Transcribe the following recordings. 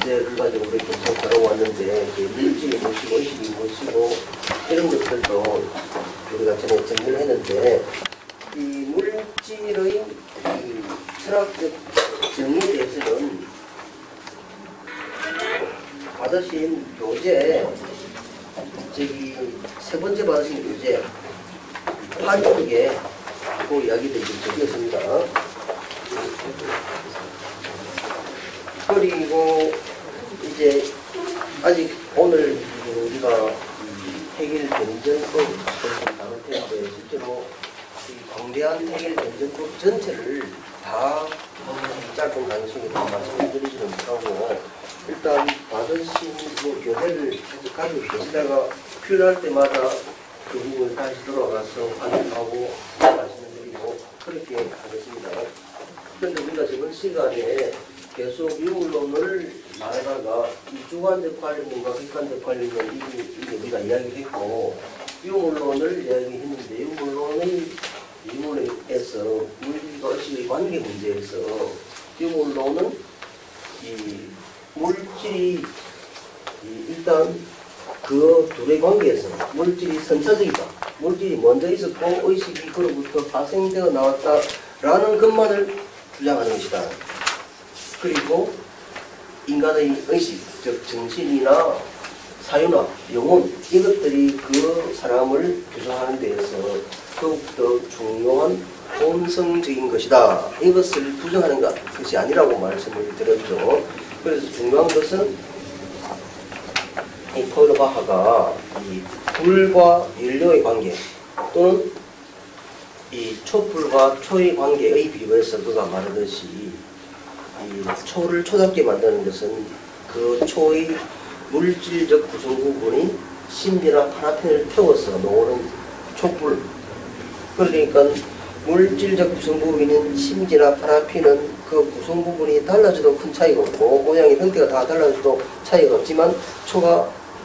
문제를 가지고 우리 계속 다뤄왔는데 물질이 무엇이고 의식이 무엇이고 이런 것들도 우리가 전에 정리를 했는데 이 물질의 이 철학적 정의에 대해서는 받으신 교재 세 번째 받으신 교재 8쪽에 그 이야기들이 적혀있습니다. 그리고 이제 아직 오늘 우리가 해결 변전법을 나눌 텐데 실제로 이 광대한 해결 변전법 전체를 다 짧은 강의속에 말씀을 드리지는 못하고 일단 받으신 교재를 가지고 계시다가 필요할 때마다 그 부분을 다시 돌아가서 확인하고 말씀을 드리고 그렇게 하겠습니다. 그런데 우리가 저번 시간에 계속 유물론을 말하다가 이 주관적 관련론과 객관적 관련론 이게 우리가 이야기했고 유물론을 이야기했는데 유물론에서 물질과 의식의 관계 문제에서 유물론은 이 물질이 일단 그 둘의 관계에서 물질이 선차적이다. 물질이 먼저 있었고 의식이 그로부터 파생되어 나왔다라는 것만을 주장하는 것이다. 그리고 인간의 의식, 즉 정신이나 사유나 영혼 이것들이 그 사람을 구성하는 데에서 더욱더 중요한 본성적인 것이다. 이것을 부정하는 것이 아니라고 말씀을 드렸죠. 그래서 중요한 것은 이 포일바하가 이 불과 연료의 관계 또는 이 촛불과 초의 관계의 비유에서 그가 말하듯이 이 초를 초답게 만드는 것은 그 초의 물질적 구성 부분이 심지나 파라핀을 태워서 놓는 촛불. 그러니까 물질적 구성 부분인 심지나 파라핀은 그 구성 부분이 달라져도 큰 차이가 없고 모양이 형태가 다 달라져도 차이가 없지만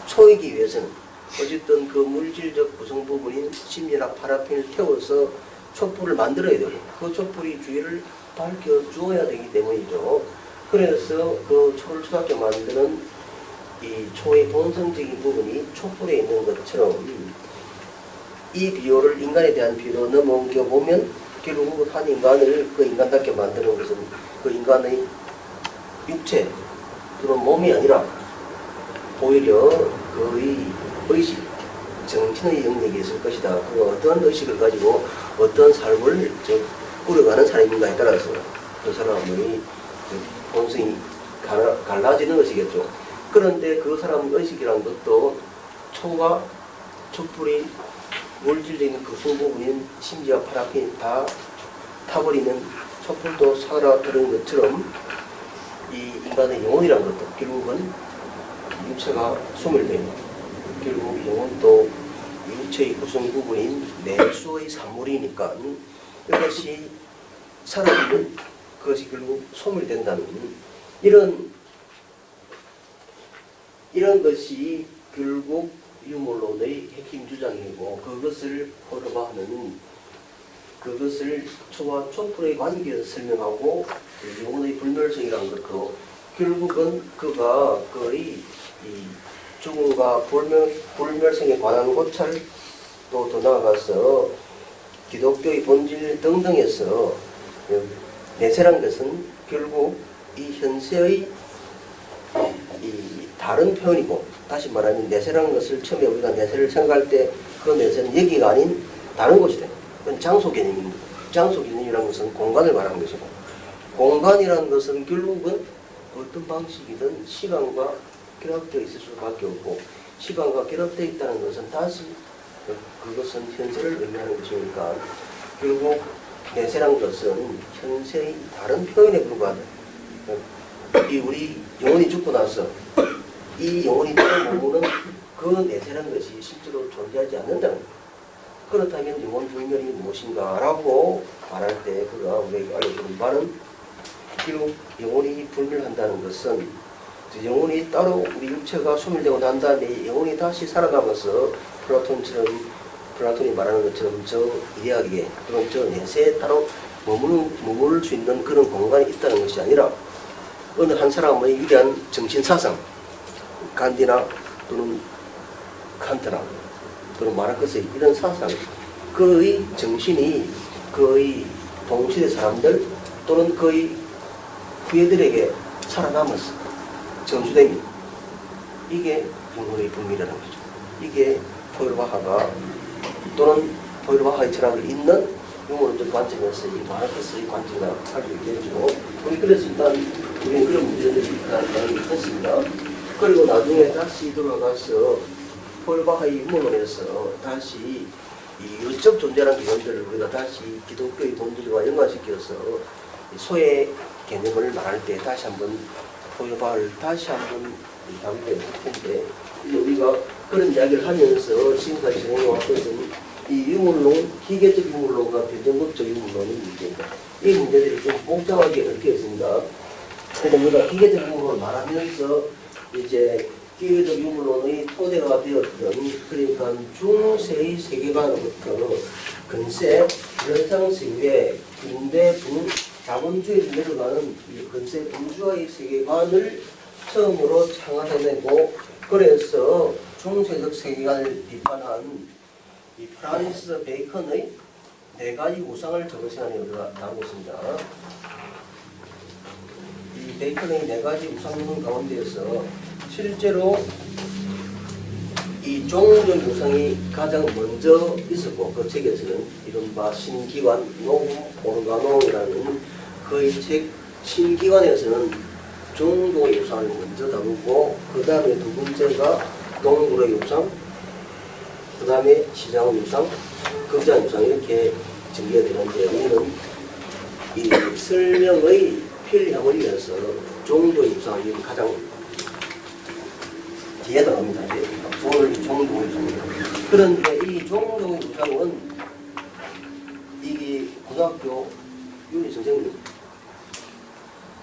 초이기 위해서는 어쨌든 그 물질적 구성 부분인 심지나 파라핀을 태워서 촛불을 만들어야 되고 그 촛불이 주위를 밝혀주어야 되기 때문이죠. 그래서 그 초를 초답게 만드는 이 초의 본성적인 부분이 촛불에 있는 것처럼 이 비유를 인간에 대한 비유로 넘겨보면 결국 한 인간을 그 인간답게 만드는 것은 그 인간의 육체 그런 몸이 아니라 오히려 그의 의식, 정신의 영역에 있을 것이다. 그 어떤 의식을 가지고 어떤 삶을 꾸려가는 사람인가에 따라서 그 사람의 본성이 갈라지는 것이겠죠. 그런데 그 사람의 의식이라는 것도 초가 촛불이 물질적인 구성 부분인 심지어 파라핀 다 타버리는 촛불도 사라뜨리는 것처럼 이 인간의 영혼이라는 것도 결국은 육체가 소멸되고 결국 영혼도 육체의 구성 부분인 내수의 산물이니까 이것이 사라지면 그것이 결국 소멸된다는 이런 것이 결국 유물론의 핵심 주장이고 그것을 포르바하는 그것을 초와 촛불의 관계에서 설명하고 영혼의 불멸성이라는 것도 결국은 그가 거의 이 죽음과 불멸성에 관한 고찰 또 더 나아가서 기독교의 본질 등등에서 내세란 것은 결국 이 현세의 이 다른 표현이고 다시 말하면 내세라는 것을 처음에 우리가 내세를 생각할 때 그 내세는 여기가 아닌 다른 곳이 됩니다. 그건 장소 개념입니다. 장소 개념이라는 것은 공간을 말하는 것이고 공간이라는 것은 결국은 어떤 방식이든 시간과 결합되어 있을 수밖에 없고 시간과 결합되어 있다는 것은 다시 그것은 현세를 의미하는 것이니까 결국 내세란 것은 현세의 다른 표현에 불과하다. 이 우리 영혼이 죽고 나서 이 영혼이 머무는 그 내세란 것이 실제로 존재하지 않는다는 것. 그렇다면 영혼 불멸이 무엇인가라고 말할 때 그가 우리에게 알려주는 바는 결국 영혼이 불멸한다는 것은 영혼이 따로 우리 육체가 소멸되고 난 다음에 영혼이 다시 살아가면서 플라톤이 말하는 것처럼 저 이해하기에 또는 저 내세에 따로 머무를 수 있는 그런 공간이 있다는 것이 아니라 어느 한 사람의 위대한 정신사상, 간디나 또는 칸트나 또는 마르크스의 이런 사상, 그의 정신이 그의 동시대 사람들 또는 그의 후예들에게 살아남았어. 전수됩니다. 이게 인문의 분미라는 거죠. 이게 포일바하가 또는 포일바하의 철학을 잇는 유머론적 관점에서 이 마르크스의 관점이라고 할 수 있겠죠. 우리 그래서 일단 우리는 그런 문제들이 많이 했습니다. 그리고 나중에 다시 돌아가서 포일바하의 유머론에서 다시 이 유적 존재라는 개념들을 우리가 다시 기독교의 본질과 연관시켜서 소의 개념을 말할 때 다시 한번 포일바하를 다시 한번 다루게 될 텐데, 우리가 그런 이야기를 하면서 지금까지 진행해온 것은 이 유물론, 기계적 유물론과 변정법적 유물론의 문제입니다. 이 문제들이 좀 복잡하게 얽혀있습니다. 그래서 우리가 기계적 유물론을 말하면서 이제 기계적 유물론의 토대가 되었던, 그러니까 중세의 세계관으로부터 근세 연상 세계 군대 자본주의로 내려가는 이 근세 분주화의 세계관을 처음으로 창안해내고, 그래서 중세적 세계관을 비판한 이 프란시스 베이컨의 네 가지 우상을 저번 시간에 우리가 다루고 있습니다. 이 베이컨의 네 가지 우상 가운데에서 실제로 이 종교적 우상이 가장 먼저 있었고, 그 책에서는 이른바 신기관, 노움 오르가노이라는 그의 책 신기관에서는 종교의 우상을 먼저 다루고, 그 다음에 두 번째가 동물의 우상, 그 다음에 시장 우상, 극장 우상, 이렇게 전개가 되는데, 우리는 이 설명의 편리함을 위해서 종교의 우상이 가장 뒤에 나옵니다. 오늘 종교의 우상입니다. 그런데 이 종교의 우상은 이게 고등학교 윤리 선생님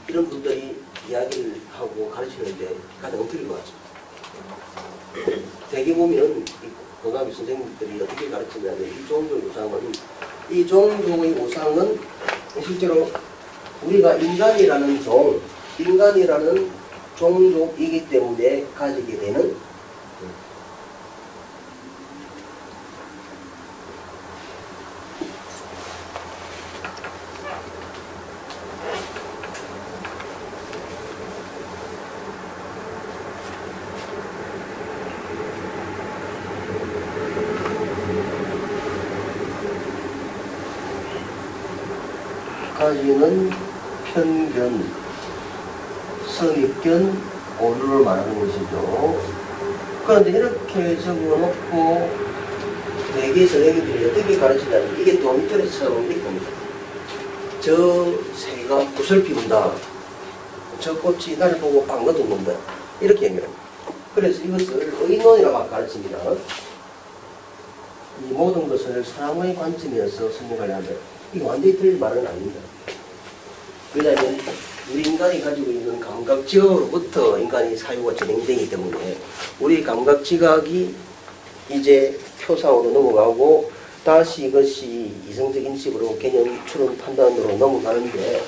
이런 분들이 이야기를 하고 가르치는데 가장 틀린 것 같습니다. 대개 보면 고등학교 선생님들이 어떻게 가르치냐면 이 종교의 우상은, 이 종교의 우상은 실제로 우리가 인간이라는 종족이기 때문에 가지게 되는 가지는 편견, 선입견, 오류를 말하는 것이죠. 그런데 이렇게 적어놓고 대개 선생님들이 어떻게 가르치냐면 이게 도미토리처럼 이렇게 봅니다. 저 새가 구슬 피운다. 저 꽃이 나를 보고 방긋 웃는다. 이렇게 얘기합니다. 그래서 이것을 의논이라고 가르칩니다. 이 모든 것을 사람의 관점에서 설명하려면 이거 완전히 틀린 말은 아닙니다. 왜냐하면 우리 인간이 가지고 있는 감각지각으로부터 인간이 사유가 진행되기 때문에 우리 감각지각이 이제 표상으로 넘어가고 다시 이것이 이성적 인식으로 개념 추론 판단으로 넘어가는데,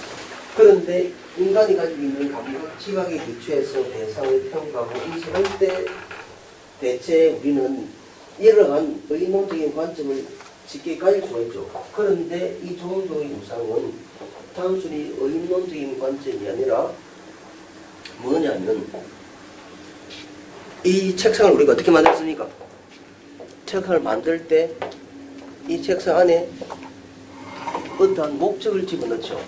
그런데 인간이 가지고 있는 감각지각에 기초해서 대상을 평가하고 인식할 때 대체 우리는 이러한 의논적인 관점을 쉽게 가질 수가 있죠. 그런데 이 종교의 우상은 단순히 의논적인 관점이 아니라 뭐냐면, 이 책상을 우리가 어떻게 만들었습니까? 책상을 만들 때 이 책상 안에 어떠한 목적을 집어넣죠.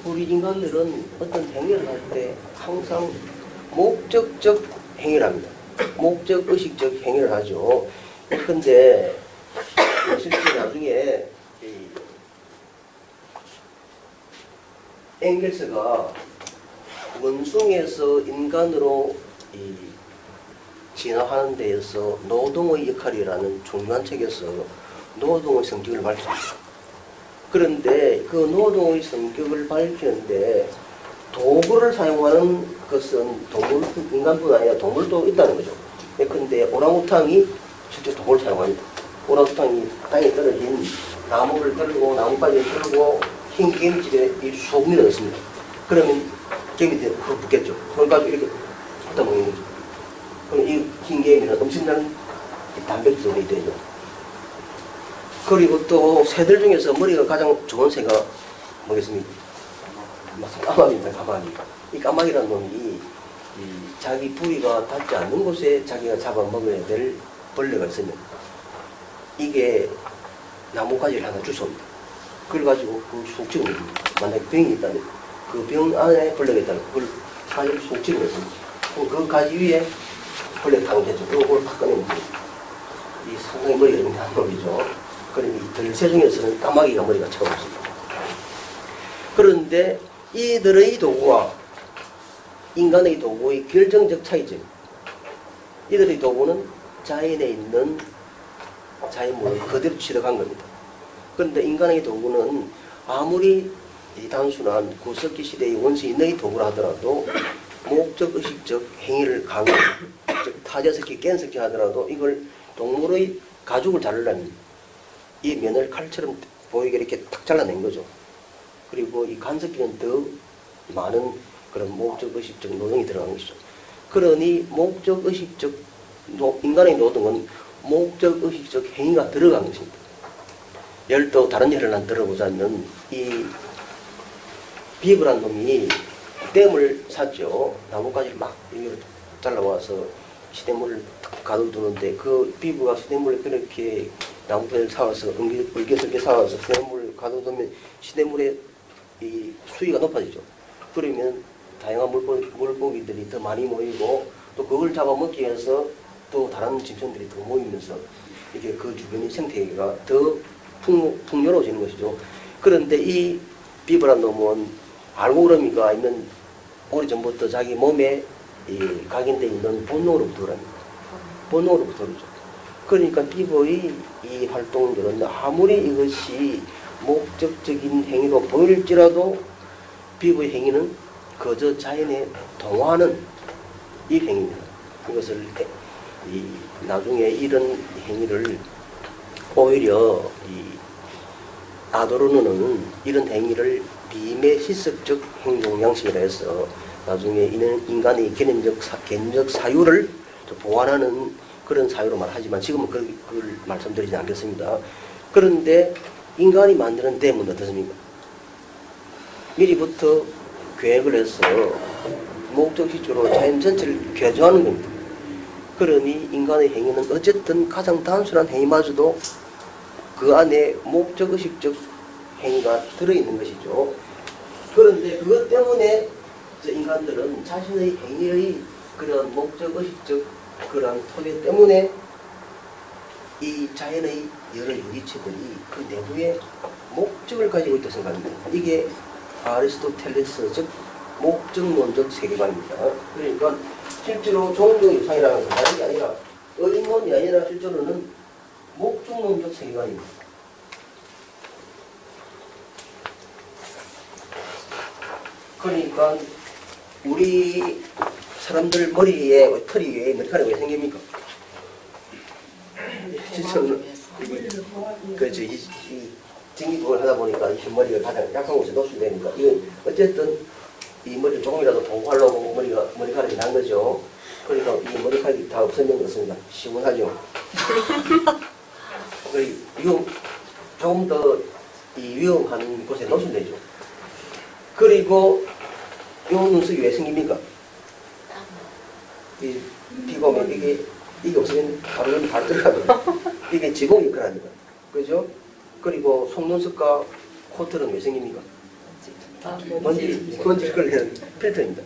우리 인간들은 어떤 행위를 할 때 항상 목적적 행위를 합니다. 목적의식적 행위를 하죠. 근데 실제 나중에 엥겔스가 원숭이에서 인간으로 진화하는 데에서 노동의 역할이라는 중요한 책에서 노동의 성격을 밝힙니다. 그런데 그 노동의 성격을 밝히는데 도구를 사용하는 것은 인간뿐 아니라 동물도 있다는 거죠. 그런데 오랑우탕이 실제 도구를 사용합니다. 오랑우탕이 땅에 떨어진 나무를 들고 나뭇가지를 들고 흰 게임집에 이 소금이 넣습니다. 그러면 개 밑에 그 붙겠죠. 그걸 가지고 이렇게 갖다 먹는 거죠. 그럼 이 흰 개미는 엄청난 단백질이 되죠. 그리고 또 새들 중에서 머리가 가장 좋은 새가 뭐겠습니까? 까마귀입니다. 까마귀. 이 까마귀라는 놈이 이 자기 부리가 닿지 않는 곳에 자기가 잡아먹어야 될 벌레가 있으면 이게 나뭇가지를 하나 주워옵니다. 그걸 가지고 그 속집을 해줍니다. 만약에 병이 있다면 그 병 안에 벌레가 있다면 그걸 가지고 속집을 해줍니다. 그럼 그 가지 위에 벌레가 당겨져. 그걸 탁 꺼내면 이 상당히 머리가 있는 놈이죠. 그럼 이 들새 중에서는 까마귀가 머리가 최고 없습니다. 그런데 이들의 도구와 인간의 도구의 결정적 차이점. 이들의 도구는 자연에 있는 자연물을 그대로 취득한 겁니다. 그런데 인간의 도구는 아무리 이 단순한 구석기 시대의 원시인의 도구라 하더라도 목적 의식적 행위를 강요, 즉 타자석기 깬석기 하더라도 이걸 동물의 가죽을 자르려면 이 면을 칼처럼 보이게 이렇게 탁 잘라낸 거죠. 그리고 이 간석기는 더 많은 그런 목적 의식적 노동이 들어간 것이죠. 그러니 목적 의식적 인간의 노동은 목적 의식적 행위가 들어간 것입니다. 예를 들어 다른 예를 하나 들어보자면 이 비브란 놈이 댐을 샀죠. 나뭇가지를 막 잘라와서 시냇물을 가둬두는데 그 비브가 시냇물을 그렇게 나뭇가지를 사와서 울겨설게 사와서 시냇물을 가둬두면 시냇물의 이 수위가 높아지죠. 그러면 다양한 물고기들이 더 많이 모이고 또 그걸 잡아먹기 위해서 또 다른 짐승들이 더 모이면서 이게 그 주변의 생태계가 더 풍요로워지는 것이죠. 그런데 이 비브란 놈은 알고그러미가 있는 오래전부터 자기 몸에 이 각인되어 있는 본능으로부터 그럽니다. 본능으로부터 그러죠. 그러니까 비브의 이 활동들은 아무리 이것이 목적적인 행위로 보일지라도 비브의 행위는 그저 자연에 동화하는 이 행위입니다. 이것을 나중에 이런 행위를 오히려 이 아도르노는 이런 행위를 비매시습적 행동 양식이라 해서 나중에 이는 인간의 개념적 사유를 보완하는 그런 사유로 말하지만 지금은 그걸 말씀드리지 않겠습니다. 그런데 인간이 만드는 댐은 어떻습니까? 미리부터 계획을 해서 목적지적으로 자연 전체를 개조하는 겁니다. 그러니 인간의 행위는 어쨌든 가장 단순한 행위마저도 그 안에 목적의식적 행위가 들어있는 것이죠. 그런데 그것 때문에 인간들은 자신의 행위의 그런 목적의식적 그런 토대 때문에 이 자연의 여러 유기체들이 그 내부에 목적을 가지고 있다고 생각합니다. 이게 아리스토텔레스 즉 목적론적 세계관입니다. 그러니까 실제로 종교유상이라는 것은 다른 게 아니라 의문이 아니라 실제로는 목적론적 세계관입니다. 그러니까 우리 사람들 머리에 털이 왜 머리카락이 왜 생깁니까? 실제로는 그렇죠. 이 전기통을 하다 보니까 이 머리가 가장 약한 곳에 노출되니까 이건 어쨌든 이 머리를 조금이라도 보호하려고 머리카락이 난 거죠. 그러니까 이 머리카락이 다 없어진 것입니다. 시원하죠. 이거 조금 더 이 위험한 곳에 노출되죠. 그리고 이 눈썹이 왜 생깁니까? 이 비가 오면 이게 없으면 바로 들어갑니다. 이게 지붕이 있거라니까. 그죠? 그리고 속눈썹과 코털은 왜 생깁니까? 먼지를 끌는 필터입니다.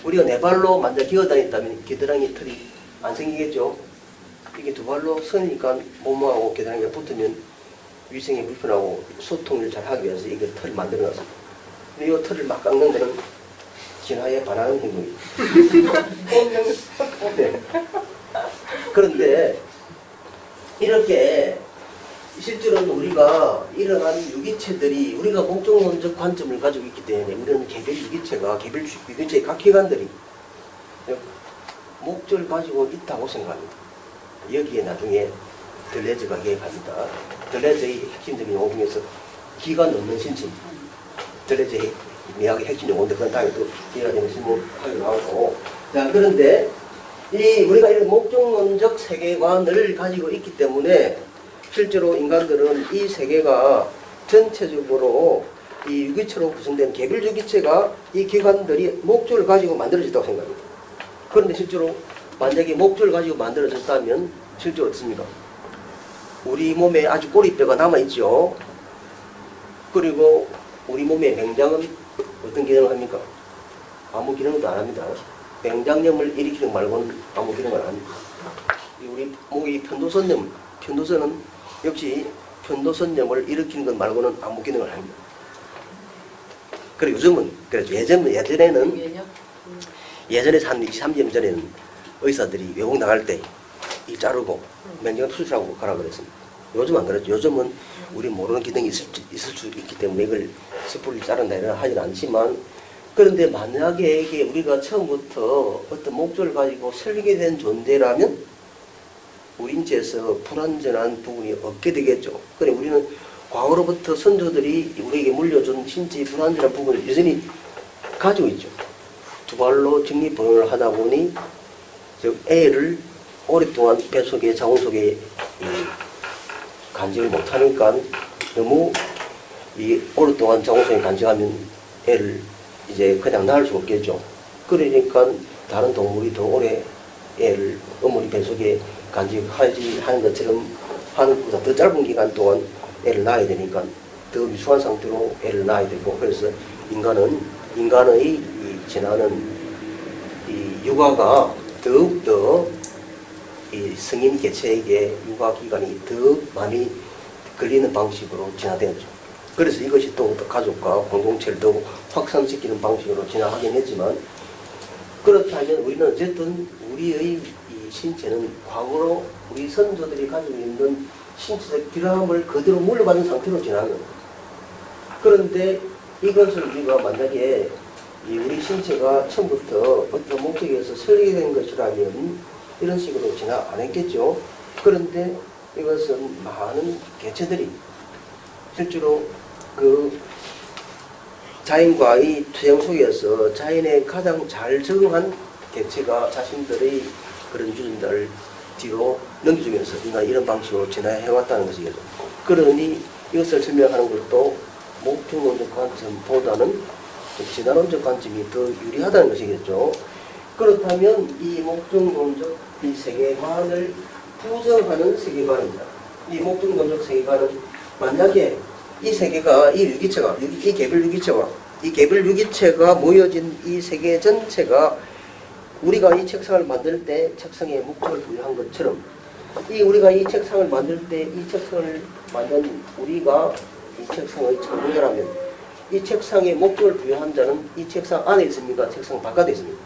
우리가 네 발로 만져 기어다녔다면 겨드랑이 털이 안 생기겠죠? 이게 두 발로 서니까 몸하고 겨드랑이가 붙으면 위생이 불편하고 소통을 잘 하기 위해서 이게 털을 만들어놨습니다. 근데 이 털을 막 깎는 데는 진화에 반하는 행동입니다. 네. 그런데 이렇게 실제로는 우리가 이러한 유기체들이 우리가 목적론적 관점을 가지고 있기 때문에 이런 개별 유기체의 각 기관들이 목적을 가지고 있다고 생각합니다. 여기에 나중에 들레즈가 계획합니다. 들레즈의 핵심적인 용어 중에서 기관 없는 신체, 들레즈의 미학의 핵심 용어인데 그건 다음에 또 이해가 되는 실무하기로 하고. 자, 그런데 이 우리가 이런 목적론적 세계관을 가지고 있기 때문에 실제로 인간들은 이 세계가 전체적으로 이 유기체로 구성된 개별 유기체가 이 기관들이 목적을 가지고 만들어졌다고 생각합니다. 그런데 실제로 만약에 목적을 가지고 만들어졌다면 실제로 어떻습니까? 우리 몸에 아주 꼬리뼈가 남아있죠. 그리고 우리 몸의 맹장은 어떤 기능을 합니까? 아무 기능도 안 합니다. 맹장염을 일으키는 말고는 아무 기능을 안 합니다. 우리 목의 편도선은 역시 편도선염을 일으키는 것 말고는 아무 기능을 안 합니다. 그리고 요즘은, 그래서 예전에는 한 2, 3년 전에는 의사들이 외국 나갈 때 이 자르고 맹장 수술하고 가라 그랬습니다. 요즘 안 그렇죠. 요즘은 우리 모르는 기능이 있을 수 있기 때문에 이걸 섣불리 자른다 이런 하진 않지만, 그런데 만약에 이게 우리가 처음부터 어떤 목적을 가지고 설계된 존재라면 우리 인체에서 불완전한 부분이 없게 되겠죠. 그래 우리는 과거로부터 선조들이 우리에게 물려준 신체의 불완전한 부분을 여전히 가지고 있죠. 두 발로 직립보행을 하다 보니 즉 애를 오랫동안 뱃속에 자궁 속에 간직을 못하니까 너무 오랫동안 자궁 속에 간직하면 애를 이제 그냥 낳을 수 없겠죠. 그러니까 다른 동물이 더 오래 애를 어머니 뱃속에 간직하지 하는 것처럼 하는 것보다 더 짧은 기간 동안 애를 낳아야 되니까 더 미숙한 상태로 애를 낳아야 되고, 그래서 인간의 지나는 이 육아가 더욱더 이 성인 개체에게 육아 기간이 더 많이 걸리는 방식으로 진화되었죠. 그래서 이것이 또 가족과 공동체를 더욱 확산시키는 방식으로 진화하긴 했지만, 그렇다면 우리는 어쨌든 우리의 이 신체는 과거로 우리 선조들이 가지고 있는 신체적 기ram을 그대로 물려받은 상태로 진화하는 겁니다. 그런데 이것을 우리가 만약에 우리 신체가 처음부터 어떤 목적에서 설계된 것이라면 이런 식으로 진화 안 했겠죠. 그런데 이것은 많은 개체들이 실제로 그 자연과의 투영 속에서 자연에 가장 잘 적응한 개체가 자신들의 그런 유전자를 뒤로 넘겨주면서 인간 이런 방식으로 진화해왔다는 것이겠죠. 그러니 이것을 설명하는 것도 목적론적 관점보다는 진화론적 관점이 더 유리하다는 것이겠죠. 그렇다면 이 목적론적 이 세계관을 부정하는 세계관입니다. 이 목적론적 세계관은 만약에 이 세계가 이 유기체가 이 개별 유기체가 모여진 이 세계 전체가 우리가 이 책상을 만들 때 책상에 목적을 부여한 것처럼 우리가 이 책상을 만들 때 이 책상을 만든 우리가 이 책상의 창조자라면 이 책상에 목적을 부여한 자는 이 책상 안에 있습니까? 책상 바깥에 있습니까?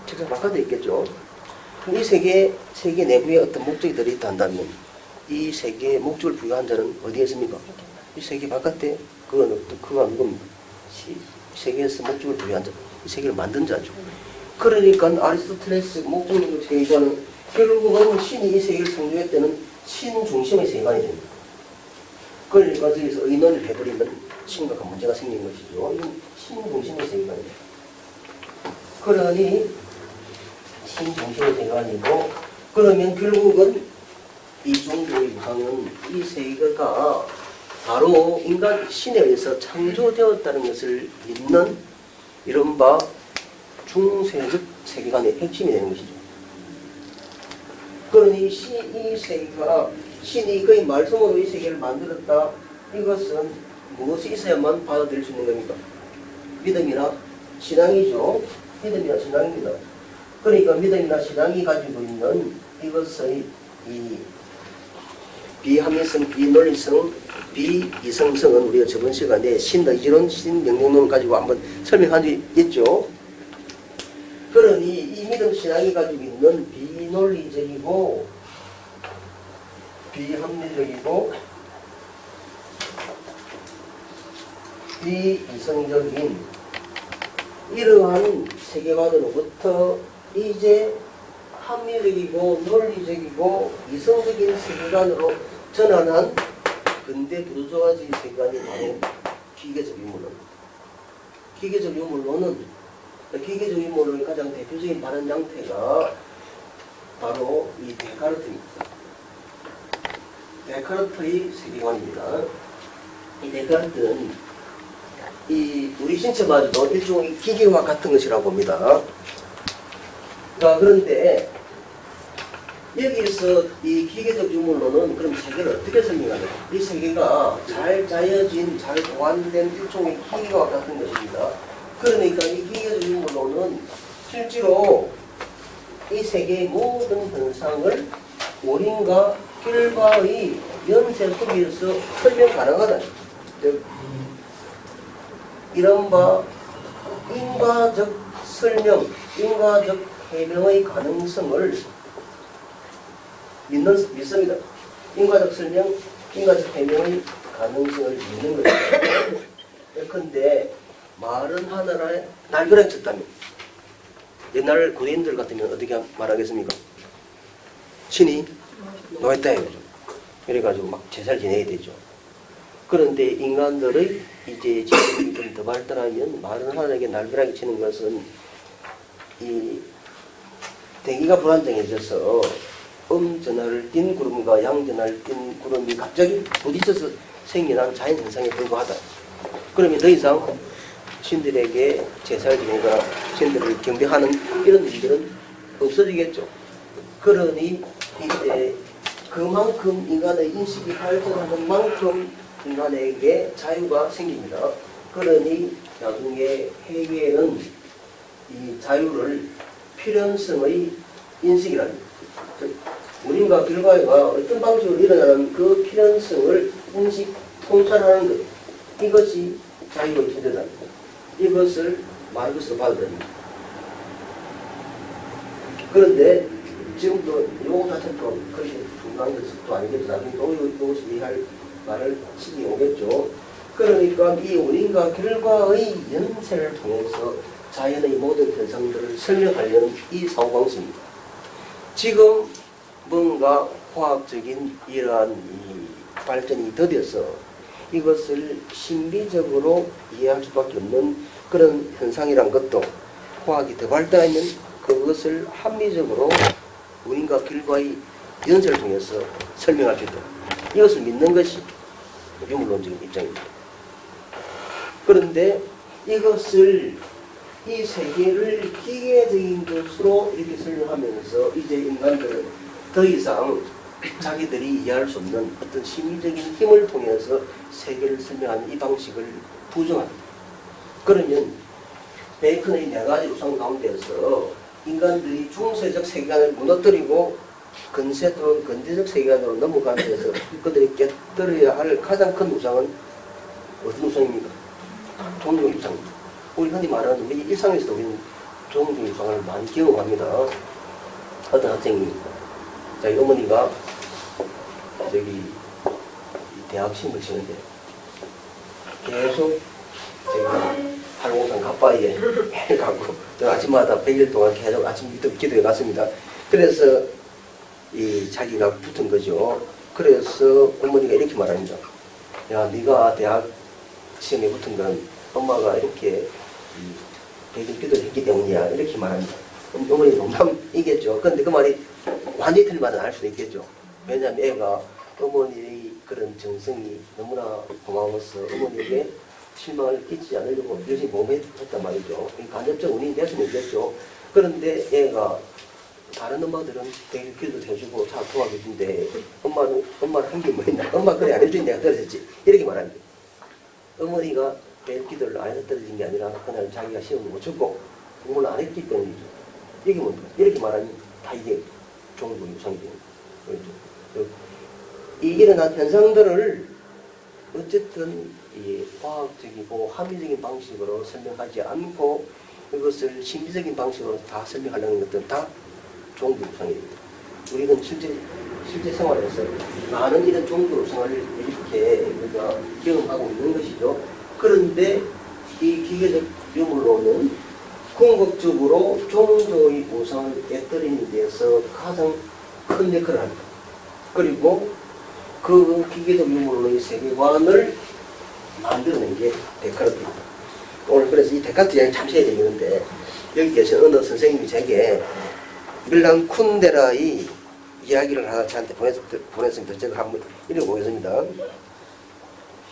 책상 바깥에 있겠죠. 이 세계 내부에 어떤 목적이 들어있다 한다면 이 세계에 목적을 부여한 자는 어디에 있습니까? 이 세계 바깥에 그가 누굽니까? 세계에서 목적을 부여한 자, 이 세계를 만든 자죠. 그러니까 아리스토텔레스 목적론적 세계관은 결국은 신이 이 세계를 창조했다는 신 중심의 세계관이 됩니다. 그러니까 여기서 의논을 해버리면 심각한 문제가 생긴 것이죠. 이건 신 중심의 세계관입니다. 그러니 신 중심의 세계관이고, 그러면 결국은 이 종교의 유상은 이 세계가 바로 인간 신에 의해서 창조되었다는 것을 믿는 이른바 중세적 세계관의 핵심이 되는 것이죠. 그러니 이 세계가 신이 그의 말씀으로 이 세계를 만들었다. 이것은 무엇이 있어야만 받아들일 수 있는 겁니까? 믿음이나 신앙이죠. 믿음이나 신앙입니다. 그러니까 믿음이나 신앙이 가지고 있는 이것의 이 비합리성, 비논리성, 비이성성은 우리가 저번 시간에 신의지론, 신명령론을 가지고 한번 설명한 적이 있죠. 그러니 이 믿음 신앙이 가지고 있는 비논리적이고 비합리적이고 비이성적인 이러한 세계관으로부터 이제 합리적이고 논리적이고 이성적인 세계관으로 전환한 근대 부르주아지 세계관이 바로 기계적 인문론입니다. 기계적 유물론은 기계적 유물론의 가장 대표적인 발언 양태가 바로 이 데카르트입니다. 데카르트의 세계관입니다. 이 데카르트는 이 우리 신체마저도 일종의 기계와 같은 것이라고 봅니다. 그런데 여기서 이 기계적 유물론은 그럼 세계를 어떻게 설명하냐? 이 세계가 잘 짜여진, 잘 보완된 일종의 기계와 같은 것입니다. 그러니까 이 기계적 유물론은 실제로 이 세계의 모든 현상을 원인과 결과의 연쇄 속에서 설명 가능하다. 즉, 이른바 인과적 설명, 인과적 해명의 가능성을 믿습니다. 인과적 설명, 인과적 해명의 가능성을 믿는 거죠. 그런데 말은 하나에 날벼락 쳤다면 옛날 고대인들 같으면 어떻게 말하겠습니까? 신이 노했다 이거죠. 그래가지고 막 제사를 지내야 되죠. 그런데 인간들의 이제 지식이 좀 더 발달하면 말은 하나에게 날벼락이 치는 것은 이 대기가 불안정해져서 음전하를 띤 구름과 양전하를 띤 구름이 갑자기 부딪혀서 생겨난 자연현상에 불과하다. 그러면 더 이상 신들에게 제사를 지내거나 신들을 경배하는 이런 일들은 없어지겠죠. 그러니 이제 그만큼 인간의 인식이 발전하는 만큼 인간에게 자유가 생깁니다. 그러니 나중에 해계는 이 자유를 필연성의 인식이랍니다. 원인과 결과가 어떤 방식으로 일어나는 그 필연성을 인식 통찰하는 것, 이것이 자유의 존재다. 이것을 마르크스로 받아들입니다. 그런데 지금도 요 자체는 그렇게 중요한 것도 아니겠죠. 나중에 또 이것을 이해할 말을 시기 오겠죠. 그러니까 이 원인과 결과의 연쇄를 통해서 자연의 모든 현상들을 설명하려는 이 사고방식입니다. 지금 뭔가 화학적인 이러한 이 발전이 더뎌서 이것을 신비적으로 이해할 수밖에 없는 그런 현상이란 것도 화학이 더 발달하면 그것을 합리적으로 원인과 결과의 연쇄를 통해서 설명할 수 있다. 이것을 믿는 것이 유물론적인 입장입니다. 그런데 이것을 이 세계를 기계적인 것으로 이렇게 설명하면서 이제 인간들은 더 이상 자기들이 이해할 수 없는 어떤 심리적인 힘을 통해서 세계를 설명하는 이 방식을 부정합니다. 그러면 베이컨의 4가지 우상 가운데서 인간들이 중세적 세계관을 무너뜨리고 근세 또는 근대적 세계관으로 넘어가기 위해서 그들이 깨뜨려야 할 가장 큰 우상은 어떤 우상입니까? 종교 우상입니다. 우리 흔히 말하는 우리 일상에서도 우리는 종교 우상을 많이 경험합니다. 어떤 학생이 자기 어머니가 저기 대학 시험을 치는데 계속 제가 팔공산 갓바위에 가고 아침마다 100일 동안 계속 아침부터 기도해 갔습니다. 그래서 이 자기가 붙은 거죠. 그래서 어머니가 이렇게 말합니다. 야, 네가 대학 시험에 붙은 건 엄마가 이렇게 100일 기도를 했기 때문이야. 이렇게 말합니다. 어머니 농담이겠죠. 그런데 그 말이 완전히 틀린 말은 알 수도 있겠죠. 왜냐하면 애가 어머니의 그런 정성이 너무나 고마워서 어머니에게 실망을 끼치지 않으려고 열심히 몸했단 말이죠. 간접적 원인이 될 수는 있겠죠. 그런데 애가 다른 엄마들은 되게 기도도 해주고 잘 도와주는데 엄마는 한 게 뭐 있나? 엄마 그래 안 해주니 내가 떨어졌지. 이렇게 말합니다. 어머니가 매일 기도를 안 해서 떨어진 게 아니라 그날 자기가 시험을 못 쳤고 공부를 안 했기 때문이죠. 이게 뭡니까? 이렇게 말하면 다 이게 종교 유상이 됩니다. 그렇죠? 이 일어난 현상들을 어쨌든 이 과학적이고 합리적인 방식으로 설명하지 않고 이것을 심리적인 방식으로 다 설명하려는 것들은 다 종교 유상입니다. 우리는 실제 생활에서 많은 이런 종교 유상을 이렇게 우리가 경험하고 있는 것이죠. 그런데 이 기계적 유물론은 궁극적으로 종교의 우상을 깨뜨리는 데서 가장 큰 역할을 합니다. 그리고 그 기계적 유물론의 세계관을 만들어낸 게 데카르트입니다. 오늘 그래서 이 데카르트 이야기 잠시 해야 되겠는데, 여기 계신 어느 선생님이 제게 밀란 쿤데라의 이야기를 하나 저한테 보냈습니다. 제가 한번 읽어보겠습니다.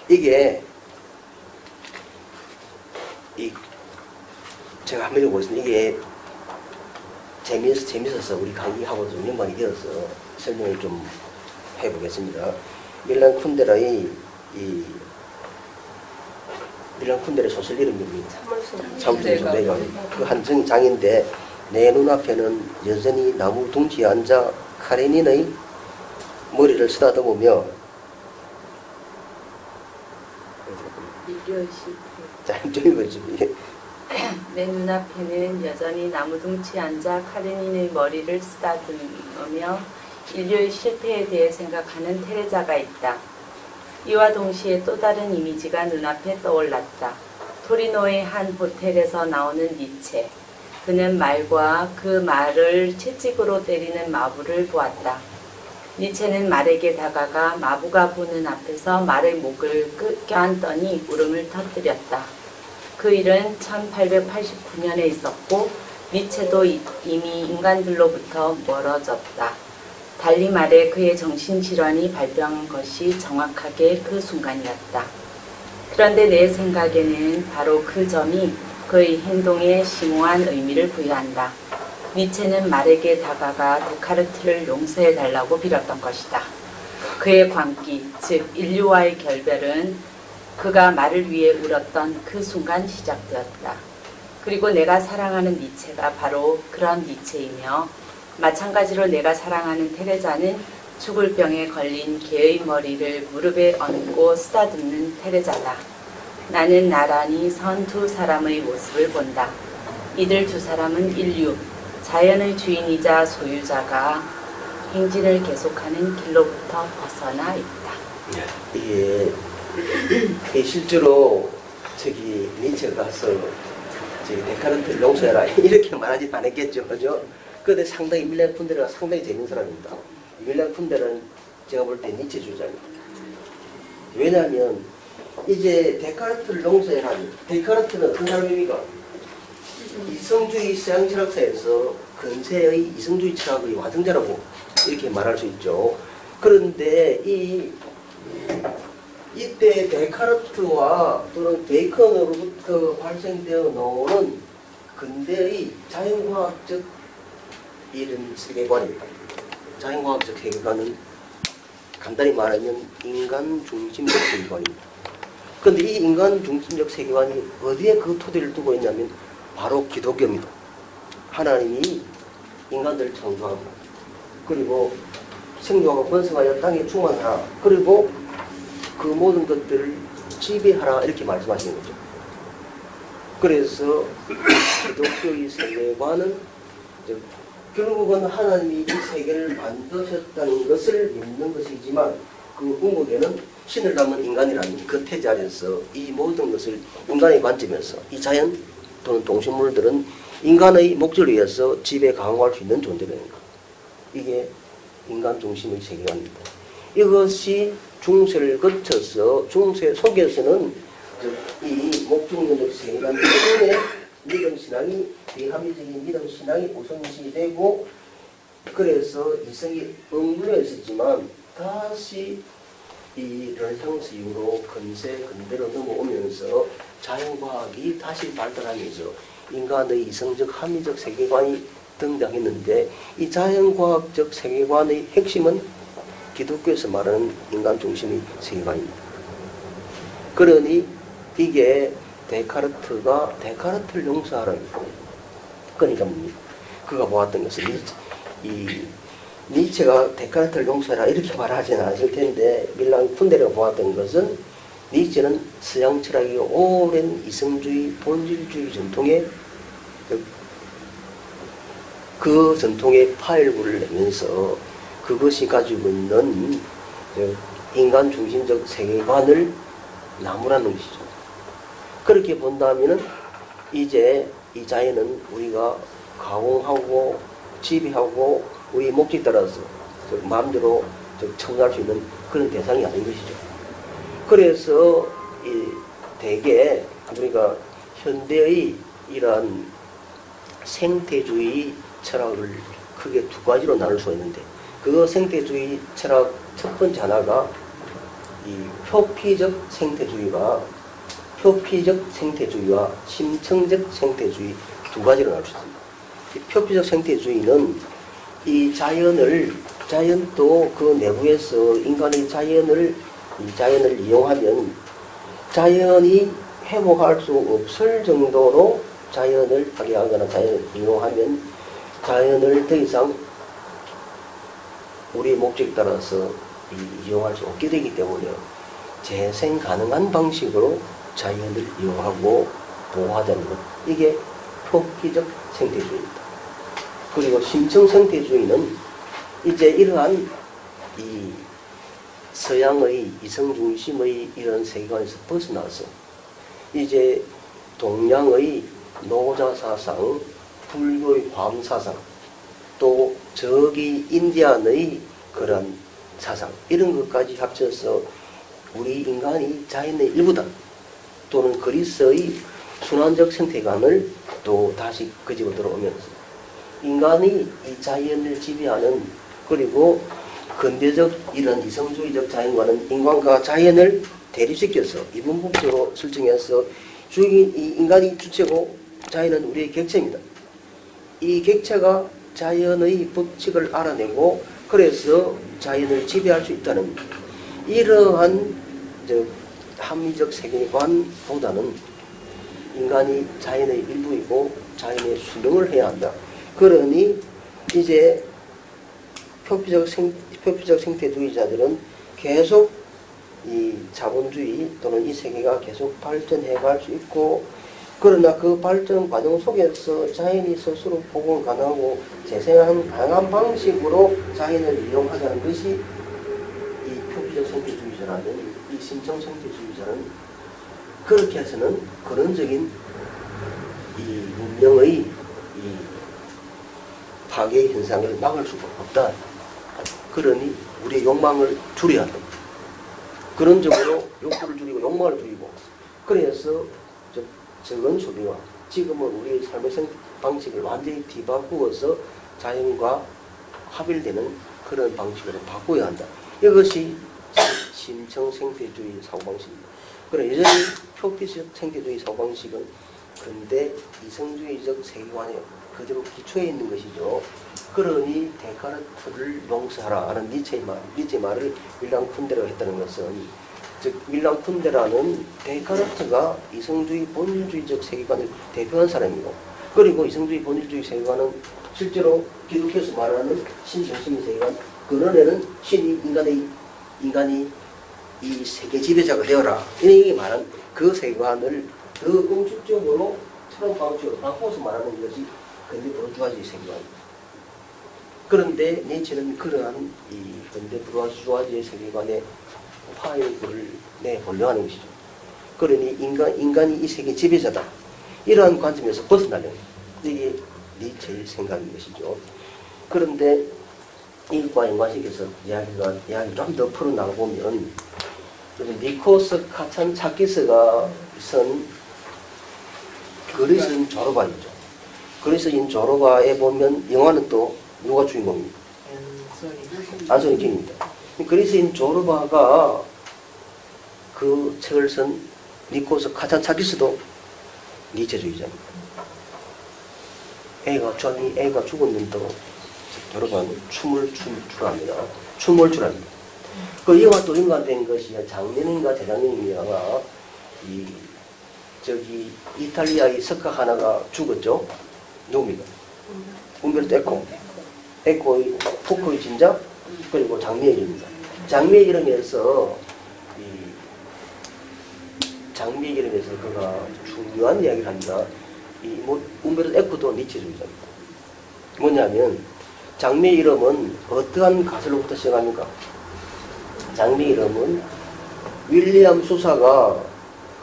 이게 제가 한번 읽어보겠습니다. 이게 재밌어서 우리 강의하고 좀 연관이 되어서 설명을 좀 해보겠습니다. 밀란 쿤데라의 소설 이름입니다. 참을성 조대가 그 한 장인데, 내 눈앞에는 여전히 나무 둥지에 앉아 카레닌의 머리를 쓰다듬으며, 자, 좀 읽어주세요. 내 눈앞에는 여전히 나무 둥지에 앉아 카레닌의 머리를 쓰다듬으며 인류의 실패에 대해 생각하는 테레자가 있다. 이와 동시에 또 다른 이미지가 눈앞에 떠올랐다. 토리노의 한 호텔에서 나오는 니체. 그는 말과 그 말을 채찍으로 때리는 마부를 보았다. 니체는 말에게 다가가 마부가 보는 앞에서 말의 목을 껴안더니 울음을 터뜨렸다. 그 일은 1889년에 있었고 니체도 이미 인간들로부터 멀어졌다. 달리 말해 그의 정신질환이 발병한 것이 정확하게 그 순간이었다. 그런데 내 생각에는 바로 그 점이 그의 행동에 심오한 의미를 부여한다. 니체는 말에게 다가가 데카르트를 용서해달라고 빌었던 것이다. 그의 광기, 즉 인류와의 결별은 그가 말을 위해 울었던 그 순간 시작되었다. 그리고 내가 사랑하는 니체가 바로 그런 니체이며, 마찬가지로 내가 사랑하는 테레자는 죽을 병에 걸린 개의 머리를 무릎에 얹고 쓰다듬는 테레자다. 나는 나란히 선 두 사람의 모습을 본다. 이들 두 사람은 인류, 자연의 주인이자 소유자가 행진을 계속하는 길로부터 벗어나 있다. 이게 실제로 저기 니체가 가서 저기 데카르트를 용서해라 이렇게 말하지 않았겠죠, 그죠? 그런데 상당히 밀란 쿤데라가 상당히 재밌는 사람입니다. 밀란 쿤데라는 제가 볼 때 니체 주자입니다. 왜냐하면 이제 데카르트를 용서해라. 데카르트는 어떤 사람입니까? 이성주의 서양 철학사에서 근세의 이성주의 철학의 완성자라고 이렇게 말할 수 있죠. 그런데 이때 데카르트와 또는 베이컨으로부터 발생되어 나오는 근대의 자연과학적 이런 세계관입니다. 자연과학적 세계관은 간단히 말하면 인간 중심적 세계관입니다. 그런데 이 인간 중심적 세계관이 어디에 그 토대를 두고 있냐면 바로 기독교입니다. 하나님이 인간들을 창조하고, 그리고 생존하고 번성하여 땅에 충만하라, 그리고 그 모든 것들을 지배하라 이렇게 말씀하시는 거죠. 그래서 기독교의 세계관은 결국은 하나님이 이 세계를 만드셨다는 것을 믿는 것이지만, 그 궁극에는 신을 닮은 인간이라는 그 태제 아래서 이 모든 것을 인간의 관점에서 이 자연 또는 동식물들은 인간의 목적을 위해서 지배 강화할 수 있는 존재입니다. 이게 인간 중심의 세계관입니다. 이것이 중세를 거쳐서 중세 속에서는 이 목중론적 세계관 때문에 믿음신앙이 비합리적인 믿음신앙이 우선시되고, 그래서 이성이 엉눌려 있었지만 다시 이 르네상스 이후로 근대로 넘어오면서 자연과학이 다시 발달하면서 인간의 이성적 합리적 세계관이 등장했는데, 이 자연과학적 세계관의 핵심은 기독교에서 말하는 인간 중심의 세계관입니다. 그러니 이게 데카르트가 데카르트를 용서하라는 거예요. 그러니까 뭡니까? 그가 보았던 것은 니체가 데카르트를 용서하라 이렇게 말하지는 않을 텐데, 밀란 쿤데라가 보았던 것은 니체는 서양 철학의 오랜 이성주의 본질주의 전통에 그 전통의 파열구를 내면서 그것이 가지고 있는 인간 중심적 세계관을 나무라는 것이죠. 그렇게 본다면은 이제 이 자연은 우리가 가공하고 지배하고 우리 목적에 따라서 마음대로 처분할 수 있는 그런 대상이 아닌 것이죠. 그래서 대개 우리가 현대의 이러한 생태주의 철학을 크게 두 가지로 나눌 수가 있는데, 그 생태주의 철학 첫 번째 하나가 이 표피적 생태주의와 심층적 생태주의 두 가지로 나눌 수 있습니다. 이 표피적 생태주의는 이 자연도 그 내부에서 인간의 자연을 이용하면 자연이 회복할 수 없을 정도로 자연을 파괴하거나 자연을 이용하면 자연을 더 이상 우리의 목적에 따라서 이용할 수 없게 되기 때문에 재생 가능한 방식으로 자연을 이용하고 보호하자는 것, 이게 표피적 생태주의입니다. 그리고 심층 생태주의는 이제 이러한 이 서양의 이성 중심의 이런 세계관에서 벗어나서 이제 동양의 노자 사상, 불교의 화엄 사상, 또 저기 인디안의 그런 사상, 이런 것까지 합쳐서 우리 인간이 자연의 일부다, 또는 그리스의 순환적 생태관을 또 다시 끄집어 들어오면서 인간이 이 자연을 지배하는, 그리고 근대적 이런 이성주의적 자연과는 인간과 자연을 대립시켜서 이분법적으로 설정해서 이 인간이 주체고 자연은 우리의 객체입니다. 이 객체가 자연의 법칙을 알아내고 그래서 자연을 지배할 수 있다는 이러한 합리적 세계관보다는 인간이 자연의 일부이고 자연의 순응을 해야 한다. 그러니 이제 표피적 생태주의자들은 계속 이 자본주의 또는 이 세계가 계속 발전해 갈 수 있고, 그러나 그 발전 과정 속에서 자연이 스스로 복원 가능하고 재생하는 강한 방식으로 자연을 이용하자는 것이 이 표피적 생태주의자라면, 이 심층 생태주의자는 그렇게 해서는 근원적인 이 문명의 이 파괴 현상을 막을 수가 없다. 그러니 우리의 욕망을 줄여야 한다. 근원적으로 욕구를 줄이고 욕망을 줄이고, 그래서 적은 소비와 지금은 우리의 삶의 방식을 완전히 뒤바꾸어서 자연과 합일되는 그런 방식으로 바꿔야 한다. 이것이 심층 생태주의 사고방식입니다. 그러나 여전히 표피적 생태주의 사고방식은 근대 이성주의적 세계관에 그대로 기초해 있는 것이죠. 그러니 데카르트를 용서하라 하는 니체의 말을 밀란 쿤데라가 했다는 것은, 즉 밀란 쿤데라는 데카르트가 이성주의 본질주의적 세계관을 대표한 사람이고, 그리고 이성주의 본질주의 세계관은 실제로 기독교에서 말하는 신정신의 세계관, 근원에는 신이 인간이 이 세계 지배자가 되어라, 이렇게 말한 그 세계관을 더 공식적으로 처럼 방식으로 바꿔서 말하는 것이 근대 부르주아주의 세계관입니다. 그런데 니체는 그러한 이 근대 부르주아주의 세계관에 화해를 내보려고 하는 것이죠. 그러니 인간이 이 세계 지배자다, 이러한 관점에서 벗어나려는, 이게 니체의 생각인 것이죠. 그런데 이과 연관시켜서 이야기를 좀 더 풀어나가보면, 니코스 카찬차키스가 쓴 그리스인 조르바이죠. 그리스인 조르바에 보면 영화는 또 누가 주인공입니까? 안소니 킹입니다. 그리스인 조르바가 그 책을 쓴 니코스 카찬차키스도 니체주의자입니다. 애가 죽었는데도 조르바는 춤을 출합니다. 그 영화 또 연관된 것이 작년인가 재작년인가 이탈리아의 석가 하나가 죽었죠. 누굽니까? umberto 에코의 포크의 진작, 그리고 장미의 이름입니다. 장미의 이름에서 그가 중요한 이야기를 합니다. umberto 에코도 니체주의자입니다. 뭐냐면 장미의 이름은 어떠한 가설로부터 시작합니까? 장미의 이름은 윌리엄 수사가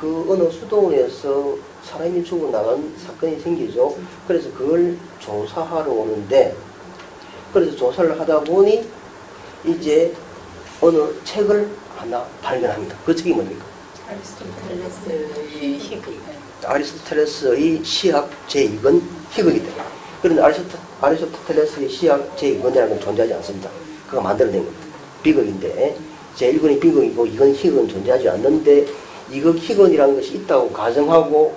그 어느 수도원에서 사람이 죽어나간 사건이 생기죠. 그래서 그걸 조사하러 오는데, 그래서 조사를 하다 보니 이제 어느 책을 하나 발견합니다. 그 책이 뭡니까? 아리스토텔레스의 희극. 아리스토텔레스의 시학 제2권 희극이다. 그런데 아리스토텔레스의 시학 제2권이라는 건 존재하지 않습니다. 그가 만들어낸 겁니다. 비극인데 제1권이 비극이고 2권 희극은 존재하지 않는데 이극 희극이라는 것이 있다고 가정하고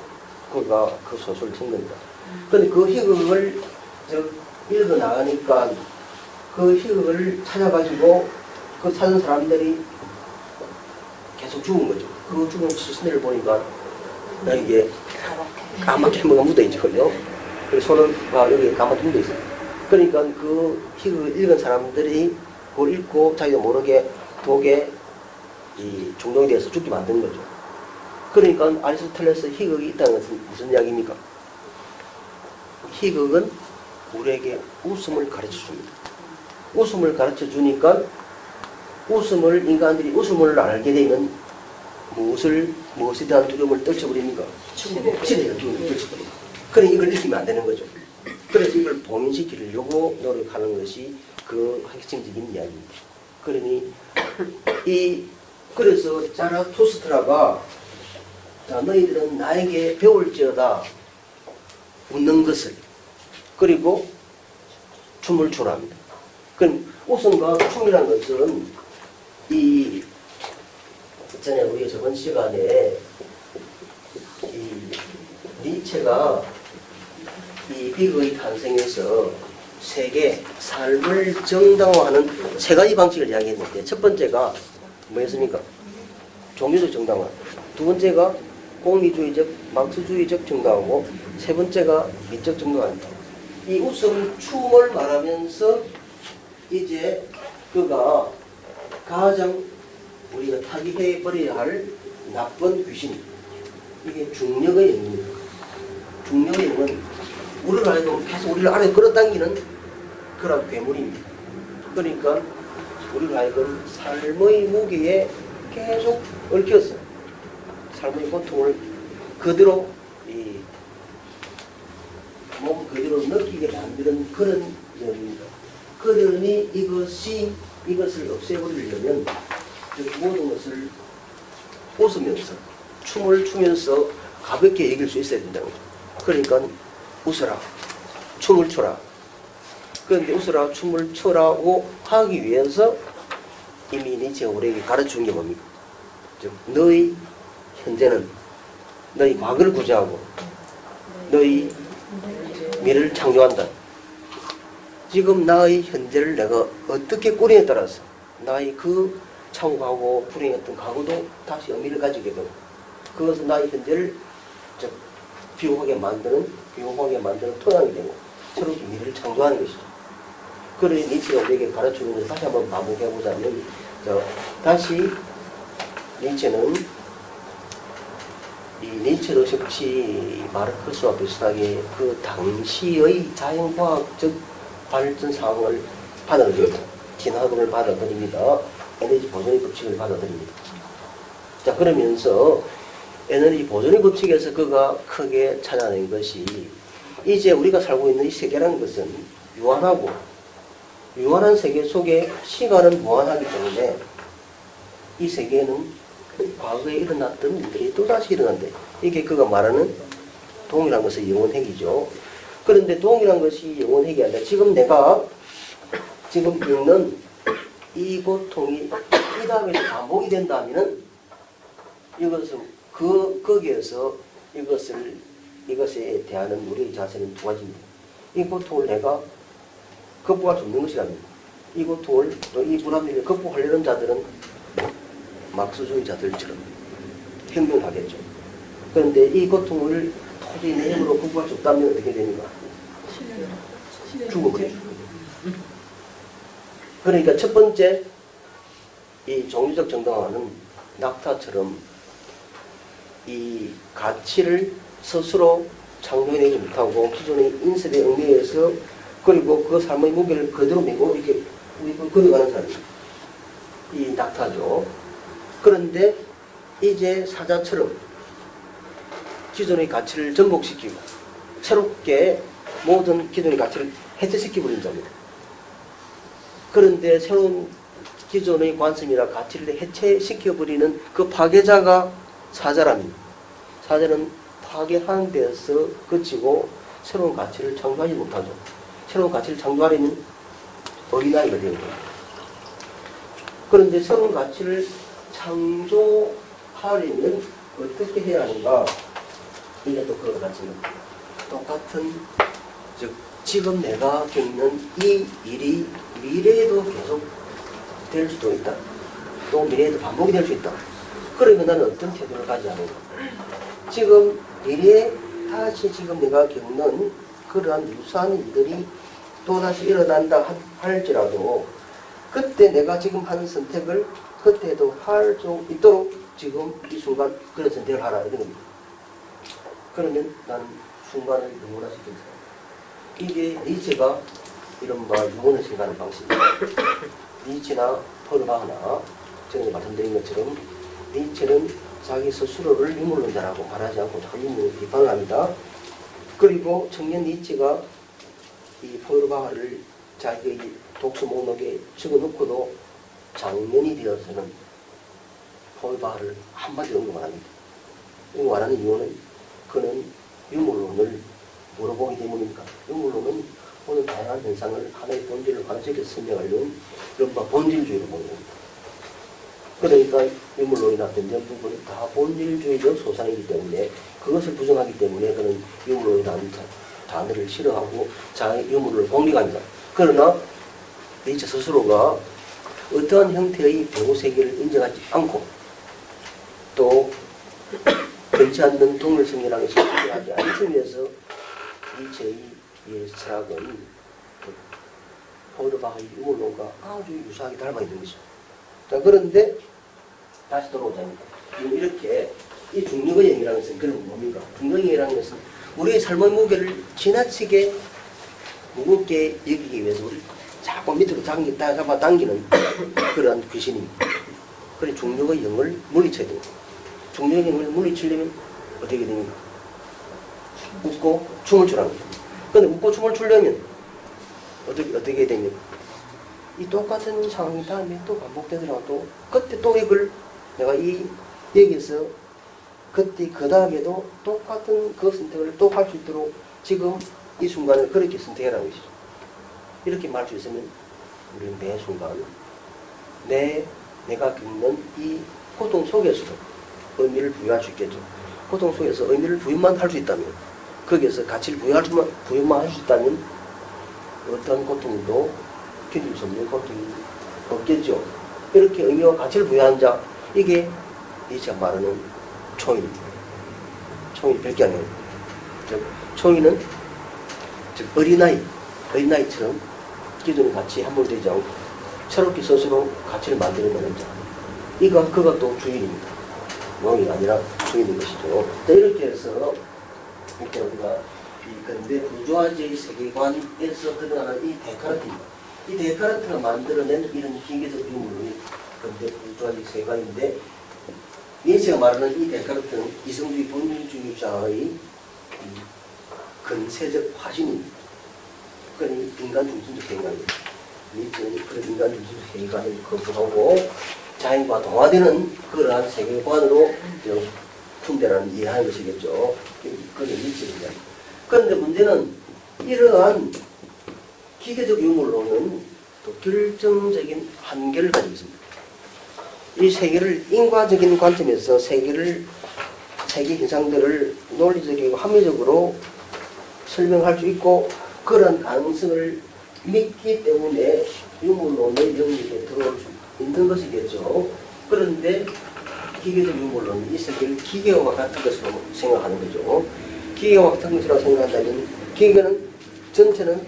그가 그 소설을 쓴 겁니다. 그런데 그 희극을 읽어 나가니까 그 희극을 찾아가지고 그 찾은 사람들이 계속 죽은 거죠. 그 죽은 시신을 보니까 이게 까맣게 뭐가 묻어있거든요. 그래서 손가 여기 까맣게 묻어있어요. 그러니까 그 희극을 읽은 사람들이 그걸 읽고 자기도 모르게 독에 중독이 돼서 죽게 만든 거죠. 그러니까 아리스토텔레스 희극이 있다는 것은 무슨 이야기입니까? 희극은 우리에게 웃음을 가르쳐 줍니다. 웃음을 가르쳐 주니까 인간들이 웃음을 알게 되면 무엇에 대한 두려움을 떨쳐버립니까? 치에 대한 두려움을 떨쳐버립니다. 그래 이걸 읽히면 안 되는 거죠. 그래서 이걸 봉인시키려고 노력하는 것이 그 핵심적인 이야기입니다. 그러니 그래서 자라투스트라가 자, 너희들은 나에게 배울지어다 웃는 것을 그리고 춤을 추라 합니다. 그럼 웃음과 춤이라는 것은 전에 우리 저번 시간에 니체가 이 비극의 탄생에서 세계 삶을 정당화하는 세 가지 방식을 이야기했는데 첫 번째가 뭐였습니까? 종교적 정당화. 두 번째가 공리주의적, 막스주의적 정당화고 세 번째가 미적 정당화입니다. 이 웃음, 춤을 말하면서 이제 그가 가장 우리가 타기해버려야 할 나쁜 귀신, 이게 중력의 영입니다. 중력의 영은 우리를 알고 계속 우리를 아래 끌어당기는 그런 괴물입니다. 그러니까 우리를 알고 삶의 무게에 계속 얽혀서 삶의 고통을 그대로 몸 그대로 느끼게 만드는 그런 영입니다. 그러니 이것을 없애버리려면 모든 것을 웃으면서 춤을 추면서 가볍게 얘기할 수 있어야 된다는 거죠. 그러니까 웃어라, 춤을 춰라. 그런데 웃어라, 춤을 춰라고 하기 위해서 이미 니체가 우리에게 가르쳐준 게 뭡니까? 즉 너희 현재는 너희 과거를 구제하고 너희 미래를 창조한다. 지금 나의 현재를 내가 어떻게 꾸리에 따라서 나의 그 참고하고 불행했던 과거도 다시 의미를 가지게 되고 그것은 나의 현재를 비호하게 만드는 토양이 되고 새롭게 미래를 창조하는 것이죠. 그러니 니체가 우리에게 가르치는 것을 다시 한번 반복해보자면 다시 니체는 니체도 역시 마르크스와 비슷하게 그 당시의 자연과학적 발전 상황을 받아들입니다. 진화론을 받아들입니다. 에너지 보존의 법칙을 받아들입니다. 자, 그러면서 에너지 보존의 법칙에서 그가 크게 찾아낸 것이 이제 우리가 살고 있는 이 세계라는 것은 유한하고 유한한 세계 속에 시간은 무한하기 때문에 이 세계는 과거에 일어났던 일들이 또다시 일어난대. 이게 그가 말하는 동일한 것의 영원핵이죠. 그런데 동일한 것이 영원핵이 아니라 지금 내가 지금 겪는 이 고통이 이 다음에도 반복이 된다면 이것은 거기에서 이것에 대한 우리의 자세는 두 가지입니다. 이 고통을 내가 극복할 수 없는 것이랍니다. 이 고통을 또 이 불합리를 극복하려는 자들은 막스주의자들처럼 행동하겠죠. 그런데 이 고통을 도저히 내 힘으로 극복할 수 없다면 어떻게 됩니까? 죽어버리죠. 그러니까 첫 번째 이 종교적 정당화는 낙타처럼 이 가치를 스스로 창조해내지 못하고 기존의 인설에 얽매여서 그리고 그 삶의 무게를 그대로 메고 이렇게 걸어가는 사람이 이 낙타죠. 그런데 이제 사자처럼 기존의 가치를 전복시키고 새롭게 모든 기존의 가치를 해체시켜버린 자입니다. 그런데 새로운 기존의 관점이나 가치를 해체시켜버리는 그 파괴자가 사자랍니다. 사자는 파괴하는 데서 그치고 새로운 가치를 창조하지 못하죠. 새로운 가치를 창조하려면 어린아이가 되는 거예요. 그런데 새로운 가치를 창조하려면 어떻게 해야 하는가? 이게 또 그와 같이 똑같은, 즉 지금 내가 겪는 이 일이 미래에도 계속 될 수도 있다. 또 미래에도 반복이 될 수 있다. 그러면 나는 어떤 태도를 가져야 하는가? 지금 미래에 다시 지금 내가 겪는 그러한 유사한 일들이 또다시 일어난다 할지라도 그때 내가 지금 하는 선택을 그때도 할 수 있도록 지금 이 순간 그런 선택을 하라 이런 겁니다. 그러면 나는 순간을 영원할 수 있겠다. 이게 니체가 이른바 유언을 생각하는 방식입니다. 니체나 포르바흐나 전에 말씀드린 것처럼 니체는 자기 스스로를 유물론자라고 말하지 않고 자기 유물을 비판을 합니다. 그리고 청년 니체가 이 포르바흐를 자기의 독서 목록에 적어놓고도 장년이 되어서는 포르바흐를 한마디도 언급 안 합니다. 언급 안 하는 이유는 그는 유물론을 물어보기 때문입니까? 유물론은 모든 다양한 현상을 하나의 본질을 관측해서 설명하려는 이른바 본질주의로 보는 겁니다. 그러니까 유물론이나 변전 부분이 다 본질주의적 소상이기 때문에 그것을 부정하기 때문에 그는 유물론이라는 단어를 싫어하고 자기 유물을 공격합니다. 그러나 니체 스스로가 어떠한 형태의 배우세계를 인정하지 않고 또 변치 않는 동일성이라는 것을 인정하지 않는 점에서 니체의 철학은 포르바흐의 유물론과 아주 유사하게 닮아 있는 것이죠. 자, 그런데 다시 돌아오자면 이렇게 이 중력의 영이라는 것은 그런 뭡니까? 중력의 영이라는 것은 우리의 삶의 무게를 지나치게 무겁게 여기기 위해서 우리 자꾸 밑으로 잡아당기는 그러한 귀신입니다. 그래서 중력의 영을 물리쳐야 됩니다. 중력의 영을 물리치려면 어떻게 됩니까? 웃고 춤을 추라는 거죠. 근데 웃고 춤을 추려면 어떻게 해야 됩니까? 이 똑같은 상황이 다음에 또 반복되더라도 그때 또 이걸 내가 여기서 그때 그 다음에도 똑같은 그 선택을 또 할 수 있도록 지금 이 순간을 그렇게 선택하라는 것이죠. 이렇게 말할 수 있으면 우리는 매 순간 내가 겪는 이 고통 속에서도 의미를 부여할 수 있겠죠. 고통 속에서 의미를 부여만 할 수 있다면 거기에서 가치를 부여만 할 수 있다면 어떤 고통도 견딜 수 없는 고통이 없겠죠. 이렇게 의미와 가치를 부여한 자, 이게 니체가 말하는 초인입니다. 초인 별게 아니에요. 즉 초인은 즉 어린아이처럼 기존의 가치에 함몰되지 않고 새롭게 스스로 가치를 만들어내는 자, 그가 또 주인입니다. 농이 아니라 주인인 것이죠. 자, 이렇게 해서 이렇게 우리가 이 근대 부조화주의 세계관에서 드러나는 이 데카르트입니다. 이 데카르트가 만들어낸 이런 기계적 유물이 근대 부조화주의 세계관인데, 니체가 말하는 이 데카르트는 이성주의 본질주의자의 근세적 화신입니다. 그러니 인간 중심적 세계관입니다. 니체는 그런 인간 중심적 세계관을 거부하고 자연과 동화되는 그러한 세계관으로 풍대라는 이해하는 것이겠죠. 그건 니체입니다. 그런데 문제는 이러한 기계적 유물로는 또 결정적인 한계를 가지고 있습니다. 이 세계를 인과적인 관점에서 세계 현상들을 논리적이고 합리적으로 설명할 수 있고 그런 가능성을 믿기 때문에 유물론의 영역에 들어올 수 있는 것이겠죠. 그런데 기계적 유물론은 이 세계를 기계와 같은 것으로 생각하는 거죠. 기계와 같은 것이라고 생각한다면 기계는 전체는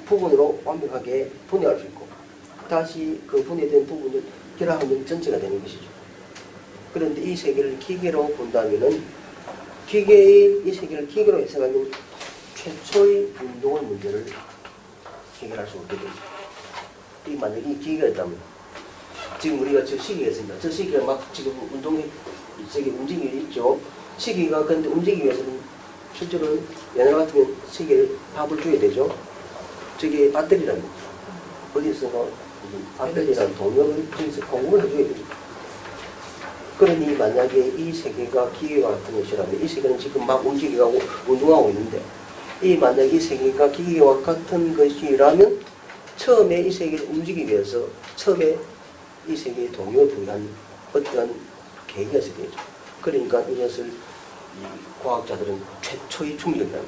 부분으로 완벽하게 분해할 수 있고 다시 그 분해된 부분을 결합하면 전체가 되는 것이죠. 그런데 이 세계를 기계로 본다면은 이 세계를 기계로 해석하면 최초의 운동의 문제를 해결할 수 없게 됩니다. 이 만약에 기계가 있다면 지금 우리가 저 시계가 있습니다. 저 시계가 막 지금 저기 움직이고 있죠. 시계가 근데 움직이기 위해서는 실제로는 옛날 같으면 시계를 밥을 줘야 되죠. 저게 배터리라는 거죠. 어디서 배터리라는 동력을 거기서 공급을 해줘야 됩니다. 그러니 만약에 이 세계가 기계와 같은 것이라면 이 세계는 지금 막 움직여가고 운동하고 있는데 이 만약에 이 세계가 기계와 같은 것이라면 처음에 이 세계를 움직이기 위해서 처음에 이 세계에 동요를 부여한 어떤 계기가 있어야 되죠. 그러니까 이것을 이 과학자들은 최초의 충격이라는 거예요.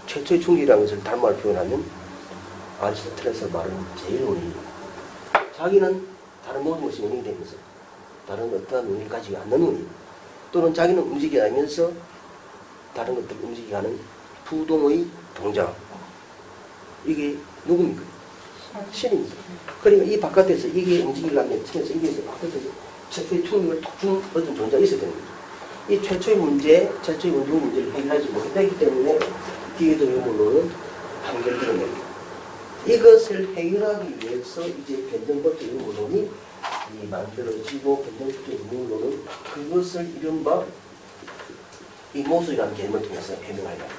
최초의 충격이라는 것을 다른 말로 표현하면 아리스토텔레스 말은 제일론이 자기는 다른 모든 것이 원인이 되면서 다른 어떠한 원인을 가지지 않는 원인 또는 자기는 움직여가면서 다른 것들을 움직이게 하는 부동의 동작 이게 누굽니까? 신입니다. 그러니까 이 바깥에서 이게 움직이려면 층에서 이게 바깥에서 최초의 충격을 준 어떤 존재가 있어야 되는 거죠. 이 최초의 운동 문제를 해결하지 못했기 때문에 기계적 유물론은 한계를 드러냅니다. 이것을 해결하기 위해서 이제 변정법적 유물론이 만들어지고 변정법적 유물론은 그것을 이른바 이 모순이라는 개념을 통해서 해명하려 합니다.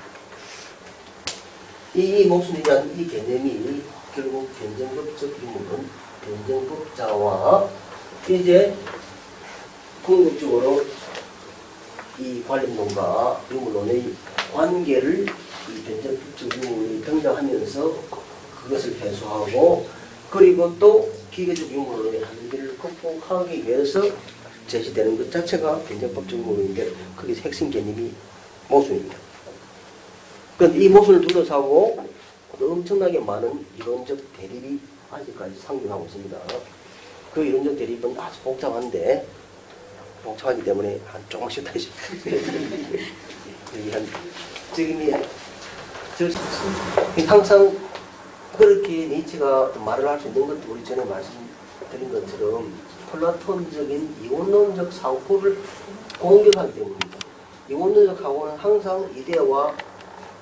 이 모순이라는 이 개념이 결국 변정법적 유물론, 변정법자와 이제 궁극적으로 이 관념론과 유물론의 관계를 이 변정법적 유물론이 등장하면서 그것을 해소하고 그리고 또 기계적 유물론의 한계를 극복하기 위해서 제시되는 것 자체가 변정법적 유물론인데 그게 핵심 개념이 모순입니다. 그런데 이 모순을 둘러싸고 엄청나게 많은 이론적 대립이 아직까지 상존하고 있습니다. 그 이론적 대립은 아주 복잡한데 복잡하기 때문에 한 조금씩 다시 지금이 항상 그렇게 니체가 말을 할 수 있는 것도 우리 전에 말씀드린 것처럼 플라톤적인 이원론적 사고를 공격하기 때문입니다. 이원론적 사고는 항상 이데아와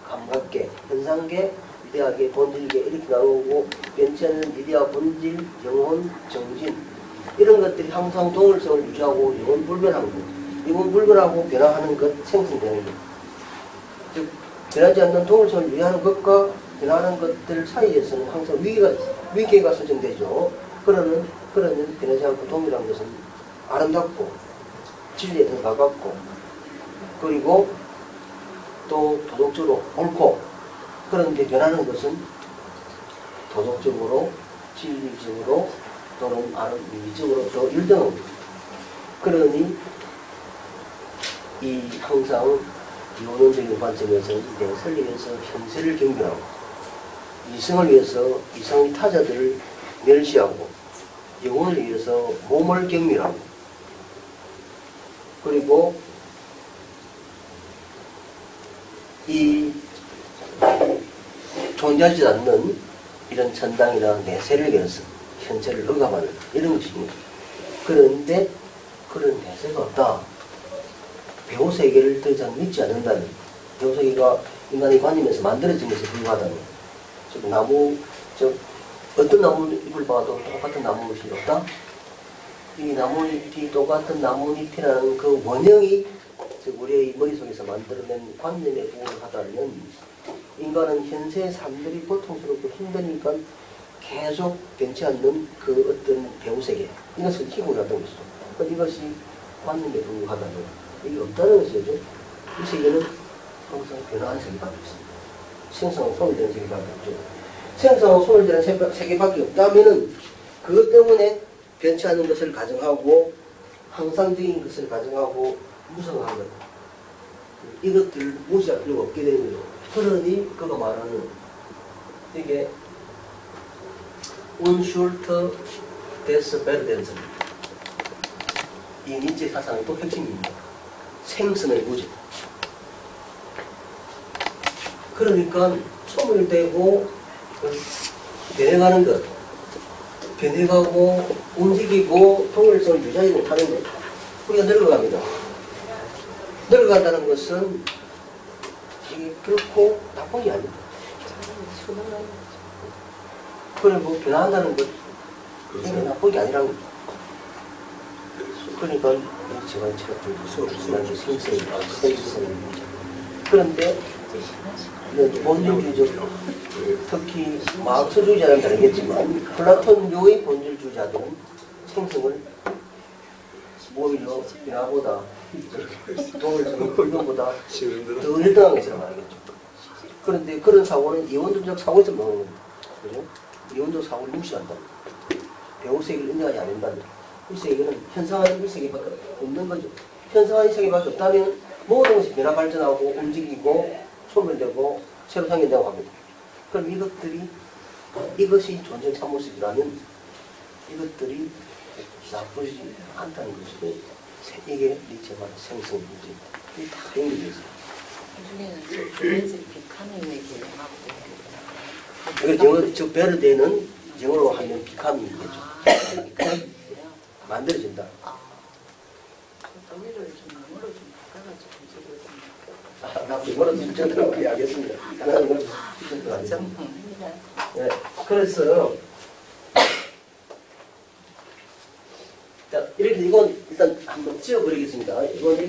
감각계, 현상계, 이데아계, 본질계 이렇게 나오고 변치 않는 이데아, 본질, 영혼, 정신 이런 것들이 항상 동일성을 유지하고 영혼불변한 것, 영혼불변하고 변화하는 것, 생성되는 것. 즉 변하지 않는 동일성을 유지하는 것과 변화하는 것들 사이에서는 항상 위계가 설정되죠. 그러면 변하지 않고 동일한 것은 아름답고 진리에 더 가깝고 그리고 또 도덕적으로 옳고 그런데 변하는 것은 도덕적으로 진리적으로 또는 미적으로 더 일등합니다. 그러니 이 항상 이원론적인 관점에서 이제 설립에서 현세를 경멸하고 이성을 위해서 이성의 타자들을 멸시하고 영혼을 위해서 몸을 경멸하고 그리고 이 존재하지 않는 이런 천당이나 내세를 위해서 현세를 억압하는 이런 것입니다. 그런데 그런 내세가 없다. 배우세계를 더 이상 믿지 않는다면 배우세계가 인간의 관념에서 만들어진 것에 불과하다면 즉 어떤 나뭇잎을 봐도 똑같은 나뭇잎이 없다. 이 나뭇잎이 똑같은 나뭇잎이라는 그 원형이 즉 우리의 머릿속에서 만들어낸 관념에 부응하다면 인간은 현세의 삶들이 고통스럽고 힘드니까 계속 변치 않는 그 어떤 배우세계 이것을 희구하던 것이죠. 이것이 관념에 부응하다면 이게 없다는 것이죠. 이 세계는 항상 변화한 세계밖에 없습니다. 생성하고 소멸되는 세계밖에 없죠. 생성하고 소멸되는 세계밖에 없다면은 그것 때문에 변치 않는 것을 가정하고 항상적인 것을 가정하고 무성한 것 이것들을 무시할 필요가 없게 되는 거죠. 그러니 그가 말하는 이게 운슐트 데스 베르덴스입니다. 이 니체 사상의 또 핵심입니다. 생선의 무지. 그러니까 소멸되고 변해가는 것, 변해가고 움직이고 통일성을 유지하지 못하는 것, 우리가 늙어갑니다. 늙어간다는 것은 이게 결코 나쁜 게 아닙니다. 그리고 변화한다는 것, 이게 나쁜 게 아니라는 거죠. 그러니까 제가 수업을 지난주 생성을 그런데 본질주의적 특히 마르크스주의자는 다르겠지만 플라톤교의 본질주의자들은 생성을 오히려 나보다 돈을 주는 그거보다 더 1등한 것이라 말이겠죠. 그런데 그런 사고는 이원론적 사고에서 먹는 겁니다. 그죠? 이원적 사고를 무시한다. 배우세계를 인정하지 않는다. 일세계는 현상화된 일세계밖에 없는 거죠. 현상화된 세계밖에 없다면 모든 것이 변화 발전하고 움직이고 소멸되고 새로 생긴다고 합니다. 그럼 이것이 존재 참모습이라면 이것들이 나쁘지 않다는 것이고 이게 니체가 생성 문제입니다. 이게 다 연결되어 있어요. 나중에는 조례질 비카민을 개념하고 영어, 즉 베르데는 영어로 하면 비카민이겠죠. 만들어진다. 독일을 좀 영어로 좀 바꿔가지고 나 영어로 좀 전달하고 이야기했습니다. 나는 이걸 전달하겠습니다. 네, 그래서 자, 이렇게 이건 일단 한번 지워버리겠습니다. 이건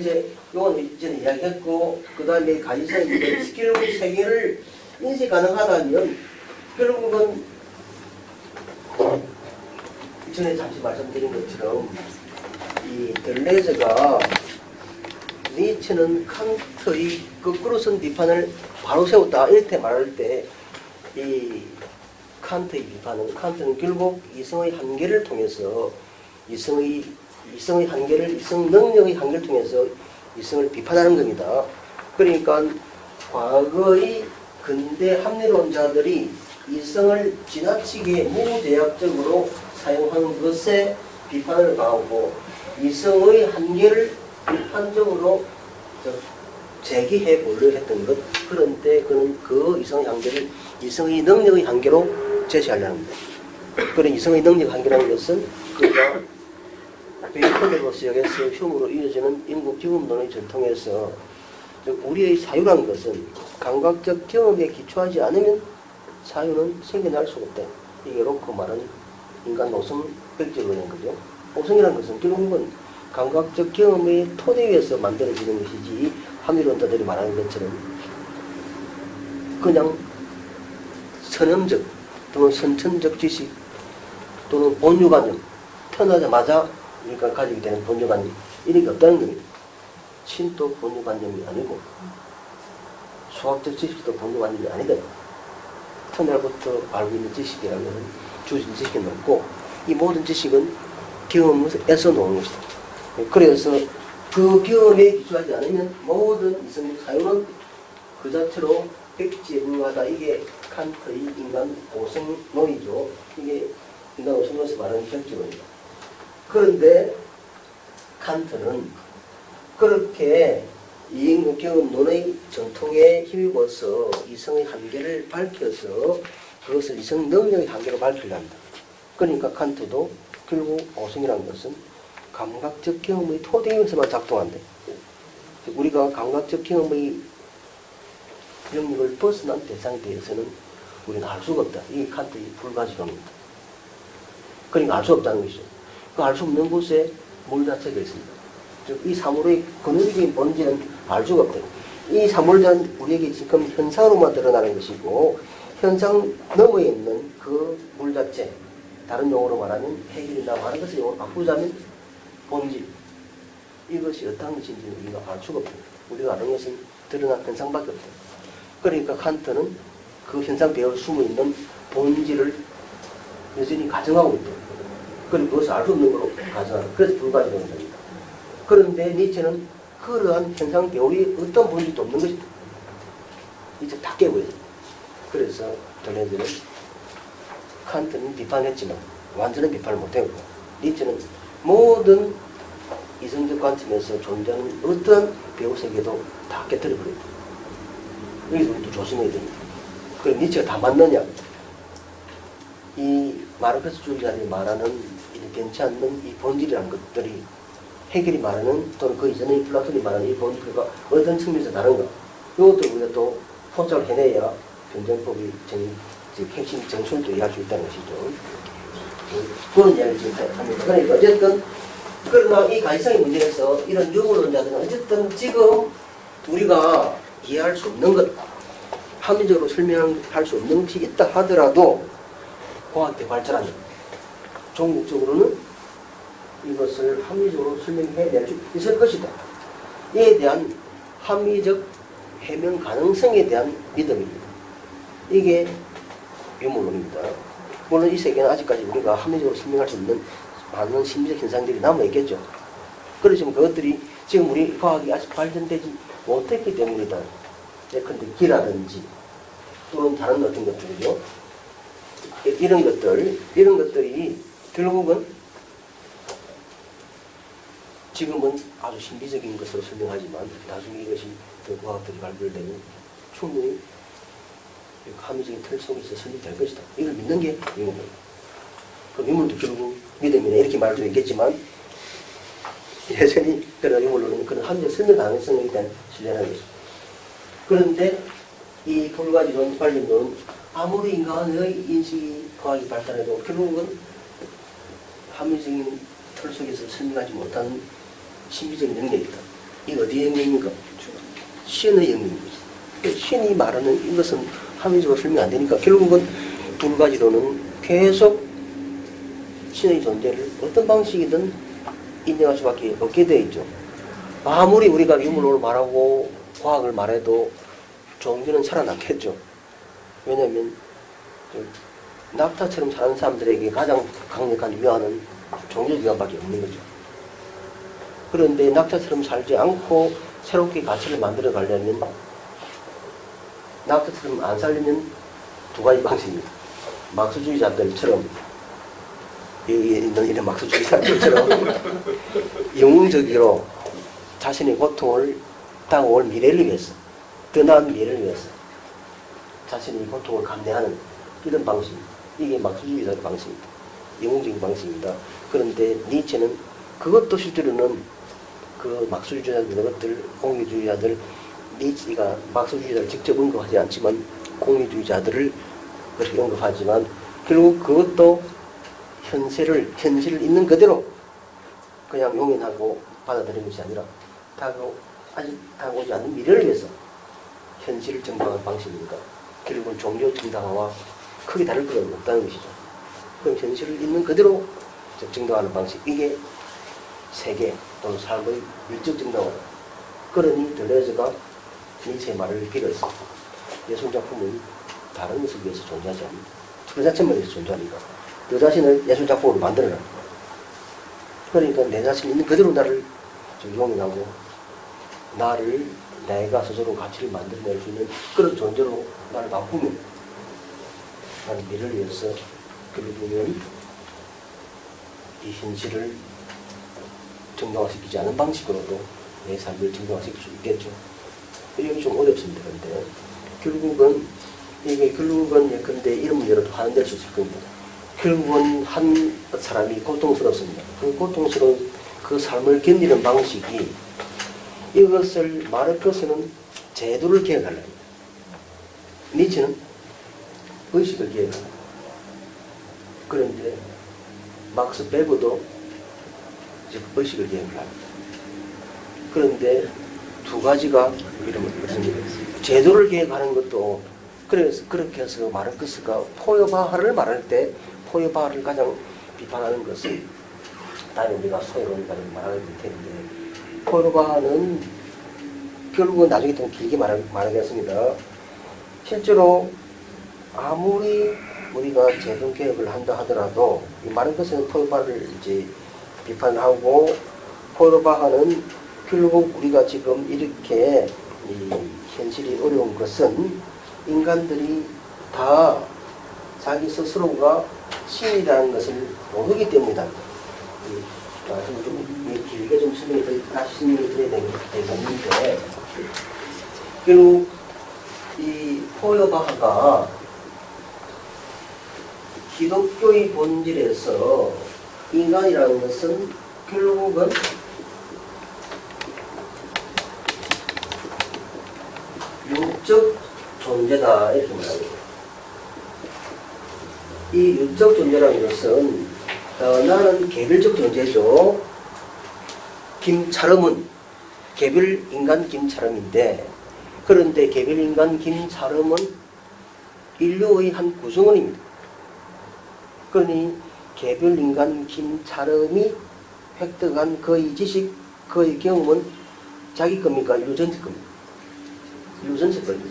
이제는 이야기했고, 그 다음에 가지선 스킬 세계를 인식 가능하다면, 결국은, 전에 잠시 말씀드린 것처럼, 이 델레즈가 니체는 칸트의 거꾸로 선 비판을 바로 세웠다. 이렇게 말할 때, 이 칸트의 비판은, 칸트는 결국 이성의 한계를 통해서 이성 능력의 한계를 통해서 이성을 비판하는 겁니다. 그러니까 과거의 근대 합리론자들이 이성을 지나치게 무제약적으로 사용한 것에 비판을 가하고 이성의 한계를 비판적으로 제기해 보려 했던 것. 그런데 그는 그 이성의 한계를 이성의 능력의 한계로 제시하려는 겁니다. 그런 이성의 능력 한계라는 것은 그가 베이컨으로서 역에서 흉으로 이어지는 인국 경험론의 전통에서 우리의 사유라는 것은 감각적 경험에 기초하지 않으면 사유는 생겨날 수가 없다. 이게 로크 말하는 인간 노성 백제론인 거죠. 오성이라는 것은 결국은 감각적 경험의 토대 위에서 만들어지는 것이지 합리론자들이 말하는 것처럼 그냥 선험적 또는 선천적 지식 또는 본유관념 태어나자마자 우리가 가지게 되는 본유관념 이런 게 없다는 겁니다. 신도 본유관념이 아니고 수학적 지식도 본유관념이 아니다. 태어날부터 알고 있는 지식이라면 주어진 지식은 없고 이 모든 지식은 경험에서 나오는 것이다. 그래서 그 경험에 기초하지 않으면 모든 이성적 사유는 그 자체로 백지에 불과하다. 이게 칸트의 인간 오성론이죠. 이게 인간 오성론에서 말하는 결정입니다. 그런데 칸트는 그렇게 이인국 경험론의 전통에 힘입어서 이성의 한계를 밝혀서 그것을 이성 능력의 한계로 밝히려 한다. 그러니까 칸트도 결국 오성이라는 것은 감각적 경험의 토대에서만 작동한대. 우리가 감각적 경험의 영역을 벗어난 대상에 대해서는 우리는 알 수가 없다. 이게 칸트의 불가지론입니다. 그러니까 알 수 없다는 것이죠. 그 알 수 없는 곳에 물 자체가 있습니다. 즉, 이 사물의 근원적인 본질은 알 수가 없다. 이 사물은 우리에게 지금 현상으로만 드러나는 것이고, 현상 너머에 있는 그 물 자체, 다른 용어로 말하면 해결이라고 하는 것을 용어로 바꾸자면 본질. 이것이 어떤 것인지 우리가 알 수가 없다. 우리가 아는 것은 드러난 현상밖에 없다. 그러니까 칸트는 그 현상 배에 숨어있는 본질을 여전히 가정하고 있다. 그리고 그것을 알 수 없는 걸로 가정하는. 그래서 불가지론입니다. 그런데 니체는 그러한 현상 배우의 어떤 본질도 없는 것이다. 이제 다 깨고 있어요. 그래서 델레즈는 칸트는 비판했지만 완전히 비판을 못하고 니체는 모든 이성적 관점에서 존재하는 어떤 배우 세계도 다 깨뜨려버립니다. 여기서 우리도 조심해야 됩니다. 그럼 니체가 다 맞느냐? 이 마르크스주의자들이 말하는 이 변치 않는 이 본질이라는 것들이 해결이 말하는 또는 그 이전에 플라톤이 말하는 이 본질과 어떤 측면에서 다른가? 이것도 우리가 또 포착을 해내야 변정법의 핵심 정설도 이해할 수 있다는 것이죠. 그런 이야기를 지금 합니다. 그러니까 어쨌든 그러나 이 가시성의 문제에서 이런 유물론자들은 어쨌든 지금 우리가 이해할 수 없는 것, 합리적으로 설명할 수 없는 것이 있다 하더라도 공학대 발전한다. 종국적으로는 이것을 합리적으로 설명해낼 수 있을 것이다. 이에 대한 합리적 해명 가능성에 대한 믿음입니다. 이게 유물론입니다. 물론 이 세계는 아직까지 우리가 합리적으로 설명할 수 있는 많은 심리적 현상들이 남아있겠죠. 그렇지만 그것들이 지금 우리 과학이 아직 발전되지 못했기 때문이다. 예컨대 기라든지 또는 다른 어떤 것들이죠. 이런 것들이 결국은 지금은 아주 신비적인 것으로 설명하지만 나중에 이것이 더 과학들이 발달되고 충분히 합리적인 틀 속에서 설명될 것이다. 이걸 믿는 게 유물입니다. 그 유물도 결국 믿음이네 이렇게 말할 수도 있겠지만 여전히 그런 유물로는 그런 합리적 설명 가능성에 대한 신뢰라는 것입니다. 그런데 이 불가지론 관련론은 아무리 인간의 인식이 과학이 발달해도 결국은 합리적인 틀 속에서 설명하지 못하는 신비적인 영역이다. 이게 어디의 영역입니까? 신의 영역입니다. 신이 말하는 이것은 합리적으로 설명 안 되니까 결국은 불가지론은 계속 신의 존재를 어떤 방식이든 인정할 수밖에 없게 되어 있죠. 아무리 우리가 유물론을 말하고 과학을 말해도 종교는 살아남겠죠. 왜냐하면 낙타처럼 사는 사람들에게 가장 강력한 위안은 종교 위안밖에 없는 거죠. 그런데 낙타처럼 살지 않고 새롭게 가치를 만들어 가려면 낙타처럼 안 살려면 두 가지 방식입니다. 막스주의자들처럼 여기 있는 이런 막스주의자들처럼 영웅적으로 자신의 고통을 다가올 미래를 위해서 더 나은 미래를 위해서 자신의 고통을 감내하는 이런 방식, 이게 막스주의자의 방식입니다. 영웅적인 방식입니다. 그런데 니체는 그것도 실제로는 그 막스주의자들 이런 것들 공리주의자들 니체가 막스주의자를 직접 언급하지 않지만 공리주의자들을 그렇게 언급하지만 결국 그것도 현실을 있는 그대로 그냥 용인하고 받아들이는 것이 아니라 아직 다가오지 않는 미래를 위해서 현실을 정당화하는 방식입니다. 결국은 종교 정당화와 크게 다를 것 없다는 것이죠. 그럼 현실을 있는 그대로 정당화하는 방식, 이게 세계 또는 삶의 밀적 정당화. 그러니 들레즈가 니체의 말을 빌어서 예술작품은 다른 것을 위해서 존재하지 않는다. 그 자체만 위해서 존재하니까 너 자신을 예술작품으로 만들어라. 그러니까 내 자신 있는 그대로 나를 용인하고 나를 내가 스스로 가치를 만들어낼 수 있는 그런 존재로 나를 바꾸면 나는 미래를 위해서 결국은 이 현실을 정당화시키지 않은 방식으로도 내 삶을 정당화시킬 수 있겠죠. 이게 좀 어렵습니다. 그런데 결국은 예컨대 이런 문제로 화는될 수 있을 겁니다. 결국은 한 사람이 고통스럽습니다. 그 고통스러운 그 삶을 견디는 방식이 이것을 마르크스는 제도를 개혁하려 합니다. 니체는 의식을 개혁합니다. 그런데 막스 베버도 의식을 개혁을 합니다. 그런데 두 가지가 이런 제도를 개혁하는 것도 그래서 그렇게 해서 마르크스가 포여바하를 말할 때 포여바하를 가장 비판하는 것은 다음에 우리가 소요론을 가지고 말하게 될 텐데 포여바하는 결국은 나중에 좀 길게 말하겠습니다. 실제로 아무리 우리가 제도 개혁을 한다 하더라도 이 마르크스는 포여바하를 이제 비판하고 포여바하는 결국 우리가 지금 이렇게 이 현실이 어려운 것은 인간들이 다 자기 스스로가 신이라는 것을 모르기 때문이다. 좀 길게 좀 다시 설명을 드려야 되겠는데 결국 이 포여바하가 기독교의 본질에서 인간이라는 것은 결국은 육적 존재다 이렇게 말합니다. 이 육적 존재라는 것은 나는 개별적 존재죠. 김차름은 개별인간 김차름인데 그런데 개별인간 김차름은 인류의 한 구성원입니다. 그러니 개별인간 김차름이 획득한 그의 지식, 그의 경험은 자기 겁니까? 인류 전체 겁니까? 인류 전체 겁니다.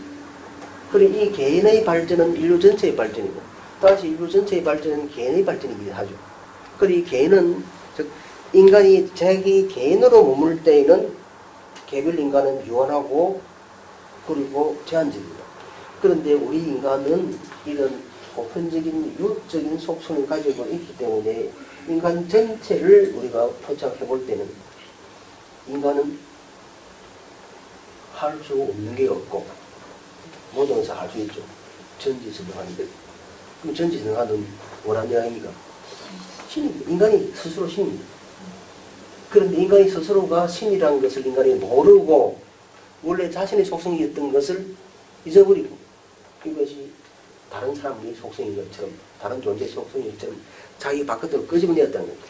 그리고 이 개인의 발전은 인류 전체의 발전이고, 다시 인류 전체의 발전은 개인의 발전이기도 하죠. 그리고 이 개인은, 즉 인간이 자기 개인으로 머물 때에는 개별 인간은 유한하고 그리고 제한적입니다. 그런데 우리 인간은 이런 보편적인 유적인 속성을 가지고 있기 때문에 인간 전체를 우리가 포착해 볼 때는 인간은 할 수 없는 게 없고 모든 것을 할 수 있죠. 전지전능하는데, 그럼 전지전능하는 뭐란 이야기입니까? 신입니다. 인간이 스스로 신입니다. 그런데 인간이 스스로가 신이라는 것을 인간이 모르고 원래 자신의 속성이었던 것을 잊어버리고, 이것이 다른 사람의 속성인 것처럼, 다른 존재의 속성인 것처럼 자기 바깥으로 끄집어내었다는 겁니다.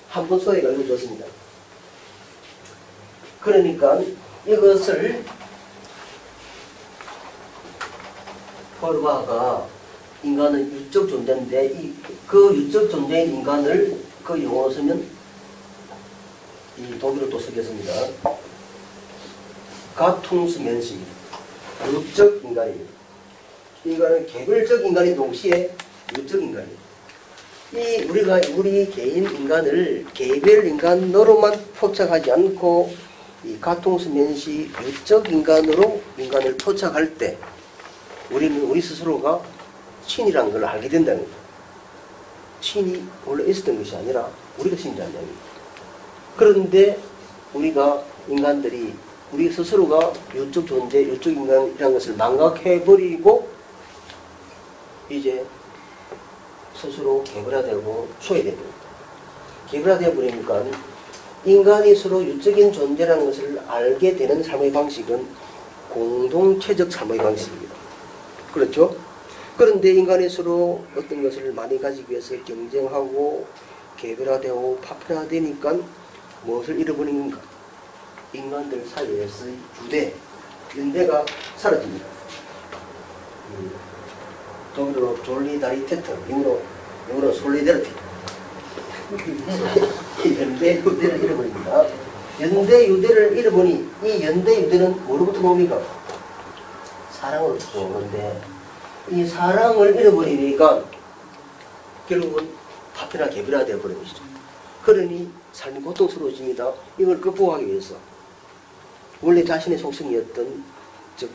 한 번 소외가 이루어졌습니다. 그러니까 이것을 포르바가 인간은 유적 존재인데, 그 유적 존재인 인간을 그 용어로 쓰면 이 독일어 또 쓰겠습니다. 가퉁스멘시입니다. 유적 인간입니다. 인간은 개별적 인간인 동시에 유적 인간입니다. 우리 개인 인간을 개별 인간으로만 포착하지 않고 이 가퉁스멘시 유적 인간으로 인간을 포착할 때 우리는 우리 스스로가 신이라는 걸 알게 된다는 겁니다. 신이 원래 있었던 것이 아니라 우리가 신이라는 이야기입니다. 그런데 우리가 인간들이 우리 스스로가 유적 존재, 유적 인간이라는 것을 망각해버리고 이제 스스로 개별화되고 소외됩니다. 개별화되어 버리니까 인간이 서로 유적인 존재라는 것을 알게 되는 삶의 방식은 공동체적 삶의 방식입니다. 그렇죠? 그런데 인간이 서로 어떤 것을 많이 가지기 위해서 경쟁하고 개별화되고 파편화되니까 무엇을 잃어버리는가? 인간들 사이에서의 유대, 연대가 사라집니다. 독일어로 졸리다리테트, 영어로 솔리데리티. 연대 유대를 잃어버립니다. 연대 유대를 잃어버리니 이 연대 유대는 뭐로부터 나옵니까? 사랑으로부터 오는데, 이 사랑을 잃어버리니까 결국은 파편화 개별화 되어버린 것이죠. 그러니 삶이 고통스러워집니다. 이걸 극복하기 위해서 원래 자신의 속성이었던 즉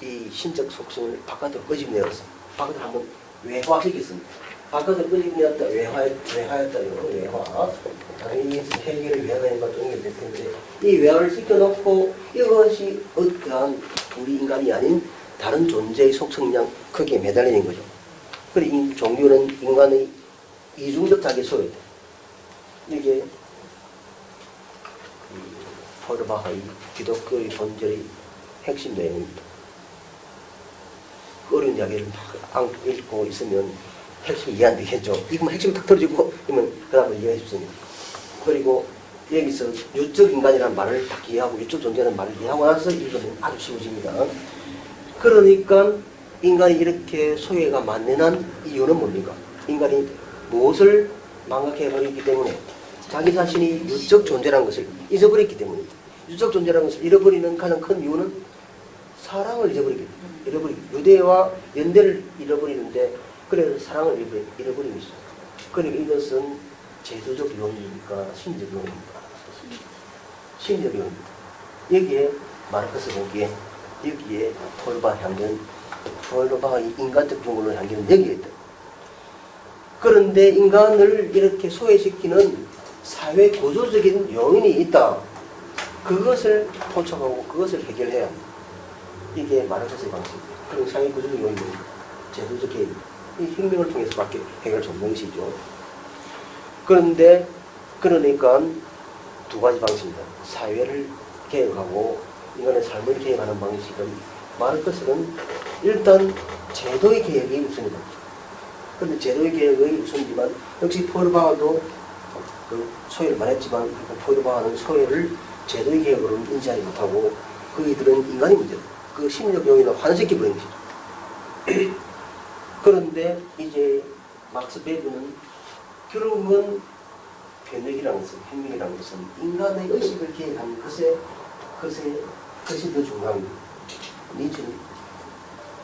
이 신적 속성을 바깥으로 끄집어내어서 바깥으로 한번 외화시켰습니다. 바깥으로 끄집어내었다 외화했다요. 외화. 당연히 해결의 외화인과 좀 연결될 텐데 이 외화를 시켜놓고 이것이 어떠한 우리 인간이 아닌 다른 존재의 속성량 크게 매달리는 거죠. 그리고 이 종교는 인간의 이중적 자기 소유다. 이게 포르바하의 기독교의 본질의 핵심 내용입니다. 어려운 이야기를 막 읽고 있으면 핵심이 이해 안 되겠죠. 이거만 핵심이 탁 떨어지고 그러면 그 다음에 이해해 주세요. 그리고 여기서 유적 인간이라는 말을 딱 이해하고 유적 존재라는 말을 이해하고 나서 읽으면 아주 쉬워집니다. 그러니까 인간이 이렇게 소외가 만연한 이유는 뭡니까? 인간이 무엇을 망각해버렸기 때문에 자기 자신이 유적 존재라는 것을 잊어버렸기 때문입니다. 유적 존재라는 것을 잃어버리는 가장 큰 이유는 사랑을 잃어버리기 유대와 연대를 잃어버리는데 그래서 사랑을 잃어버린 것이죠. 그러니까 이것은 제도적 요인입니까? 심리적 요인입니까? 심리적 요인입니다. 여기에 마르크스 보기에 여기에 포르바 향기는 포르바가 인간적 종으로 향기는 여기에 있다. 그런데 인간을 이렇게 소외시키는 사회 구조적인 요인이 있다. 그것을 포착하고 그것을 해결해야 합니다. 이게 마르크스의 방식입니다. 그리고 사회 구조적 요인은 제도적 개입입니다. 이 혁명을 통해서밖에 해결할 수 없는 것이죠. 그런데 그러니까 두 가지 방식입니다. 사회를 개혁하고 인간의 삶을 개혁하는 방식은 마르크스는 일단 제도의 개혁이 우선이다. 그런데 제도의 개혁의 우선이지만 역시 포르바도 그 소외를 말했지만 포르바는 소외를 제도의 개혁으로는 인지하지 못하고 그이들은 인간의 문제다. 그 심리적 요인을 환원시켜버린 것이죠. 그런데 이제 막스 베르는 결국은 변혁이라는 것은, 혁명이라는 것은 인간의 의식을 개혁하는 것이 더 중요합니다. 니체는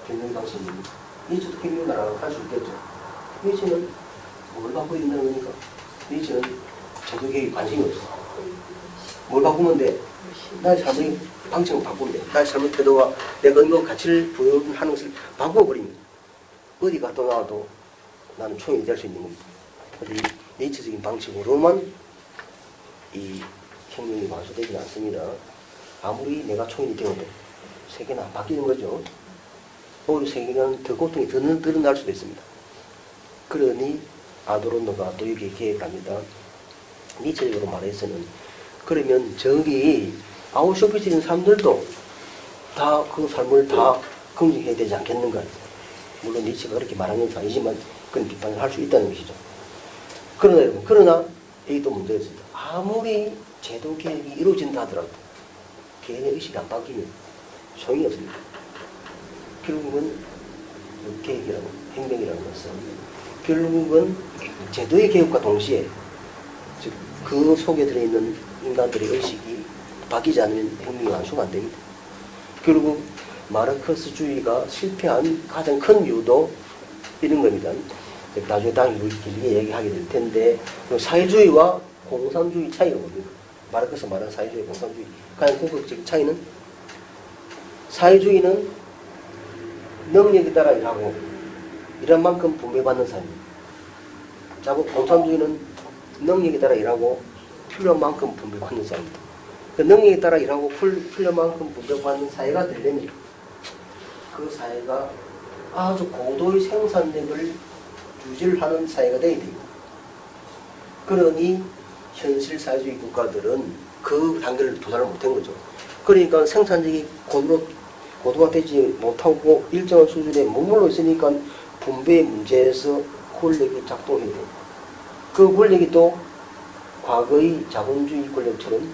변혁의 방식입니다. 니체도 혁명이라고 할 수 있겠죠. 니체는 뭘 바꾸고 있다는 거니까? 니체는 제도개혁에 관심이 없어. 뭘 바꾸면 돼? 나의 삶의 방식을 바꾸면 돼. 나의 삶의 태도와 내가 의무와 가치를 부여하는 것을 바꿔버립니다. 어디 갔다 나와도 나는 초인이 될 수 있는 겁니다. 네이처적인 방식으로만 이 혁명이 완수되지는 않습니다. 아무리 내가 초인이 되어도 세계는 안 바뀌는 거죠. 오히려 세계는 더 고통이 더 늘어날 수도 있습니다. 그러니 아도론노가 또 이렇게 계획합니다. 니체적으로 말해서는 그러면 저기 아우슈비츠인 사람들도 다 그 삶을 다 긍정해야 되지 않겠는가? 물론 니체가 그렇게 말하는 것은 아니지만 그런 비판을 할 수 있다는 것이죠. 그러나 여기 또 문제가 있습니다. 아무리 제도 개혁이 이루어진다 하더라도 개인의 의식이 안 바뀌면 소용이 없습니다. 결국은 개혁이라고 혁명이라는 것은 결국은 제도의 개혁과 동시에 즉 그 속에 들어있는 인간들의 의식이 바뀌지 않으면 혁명이 완수가 안 됩니다. 결국 마르크스주의가 실패한 가장 큰 이유도 이런 겁니다. 나중에 당연히 길게 얘기하게 될 텐데 사회주의와 공산주의 차이가 뭡니까? 마르크스 말하는 사회주의, 공산주의 가장 궁극적인 차이는 사회주의는 능력에 따라 일하고 일한 만큼 분배받는 삶입니다. 공산주의는 능력에 따라 일하고 필요한 만큼 분배받는 삶입니다. 그 능력에 따라 일하고 필요한 만큼 분배받는 사회가 되려면 그 사회가 아주 고도의 생산력을 유지를 하는 사회가 되어야 됩니다. 그러니 현실 사회주의 국가들은 그 단계를 도달을 못한 거죠. 그러니까 생산력이 고도가 되지 못하고 일정한 수준에 머물러 있으니까 분배 문제에서 권력이 작동해야 돼요. 그 권력이 또 과거의 자본주의 권력처럼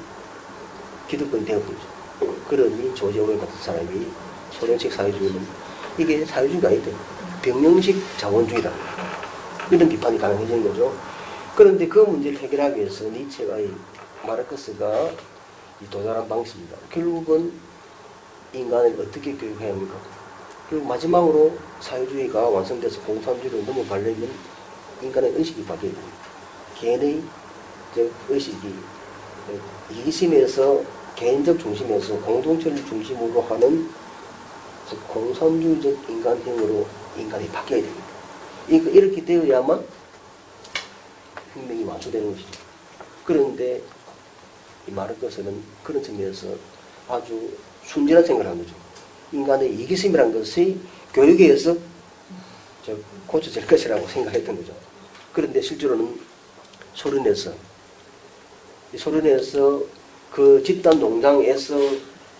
기득권이 되어버리죠. 그러니 조지 오웰 같은 사람이 소련식 사회주의는 이게 사회주의가 아니다. 병영식 자본주의다. 이런 비판이 가능해지는 거죠. 그런데 그 문제를 해결하기 위해서 니체가 마르크스가 도달한 방식입니다. 결국은 인간을 어떻게 교육해야 합니까? 그리고 마지막으로 사회주의가 완성돼서 공산주의로 넘어가려면 인간의 의식이 바뀌어야 됩니다. 개인의 의식이 이기심에서 개인적 중심에서 공동체를 중심으로 하는 공산주의적 인간형으로 인간이 바뀌어야 됩니다. 이렇게 되어야만 혁명이 완수되는 것이죠. 그런데 이 마르크스는 그런 측면에서 아주 순진한 생각을 한 거죠. 인간의 이기심이란 것이 교육에 의해서 고쳐질 것이라고 생각했던 거죠. 그런데 실제로는 소련에서 그 집단 농장에서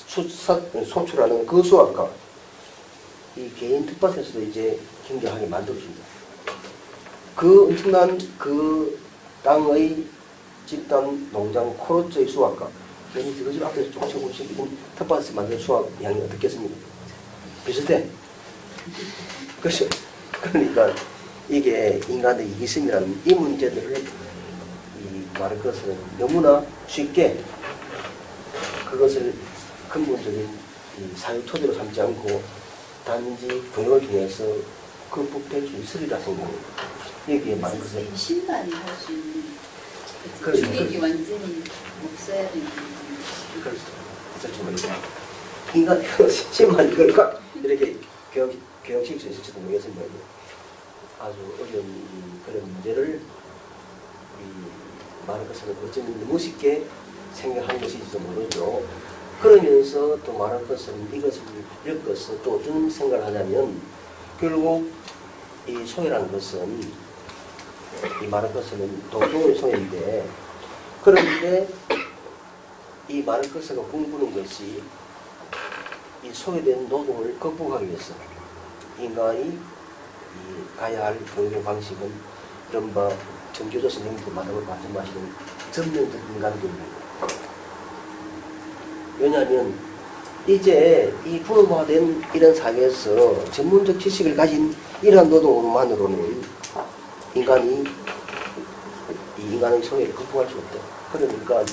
소출하는 그 수확과 이 개인 텃밭에서도 이제 경쟁하게 만들어줍니다. 그 엄청난 그 땅의 집단 농장 코로츠의 수확과 괜히 저거 집 앞에서 조금씩 이런 텃밭에서 만든 수확 양이 어떻겠습니까? 비슷해. 그렇죠. 그러니까 이게 인간의 이기심이라는 이 문제들을 이 마르크스는 너무나 쉽게 그것을 근본적인 사회 토대로 삼지 않고 단지 교육을 통해서 극복될 수 있으리라 생각합니다. 여기에 마르크스 신발이 할 수 있는 그렇죠. 주객이 완전히 없어야 되는 그렇죠. 인간의 심한 이걸까 이렇게 교육시킬 수 있을지도 모르겠습니다. 아주 어려운 그런 문제를 마르크스는 어쩌면 너무 쉽게 생각한 것인지도 모르죠. 그러면서 또 마르크스는 이것을 엮어서 또 어떤 생각을 하냐면 결국 이 소외라는 것은 이 마르크스는 노동의 소외인데 그런데 이 마르크스가 꿈꾸는 것이 이 소외된 노동을 극복하기 위해서 인간이 가야 할 교육의 방식은 이른바 정교조 선생님도 말씀하시는 전면적 인간교육입니다. 왜냐하면 이제 이 분업화된 이런 사회에서 전문적 지식을 가진 이러한 노동으로만으로는 인간이 이 이 인간의 소외를 극복할 수 없다. 그러니까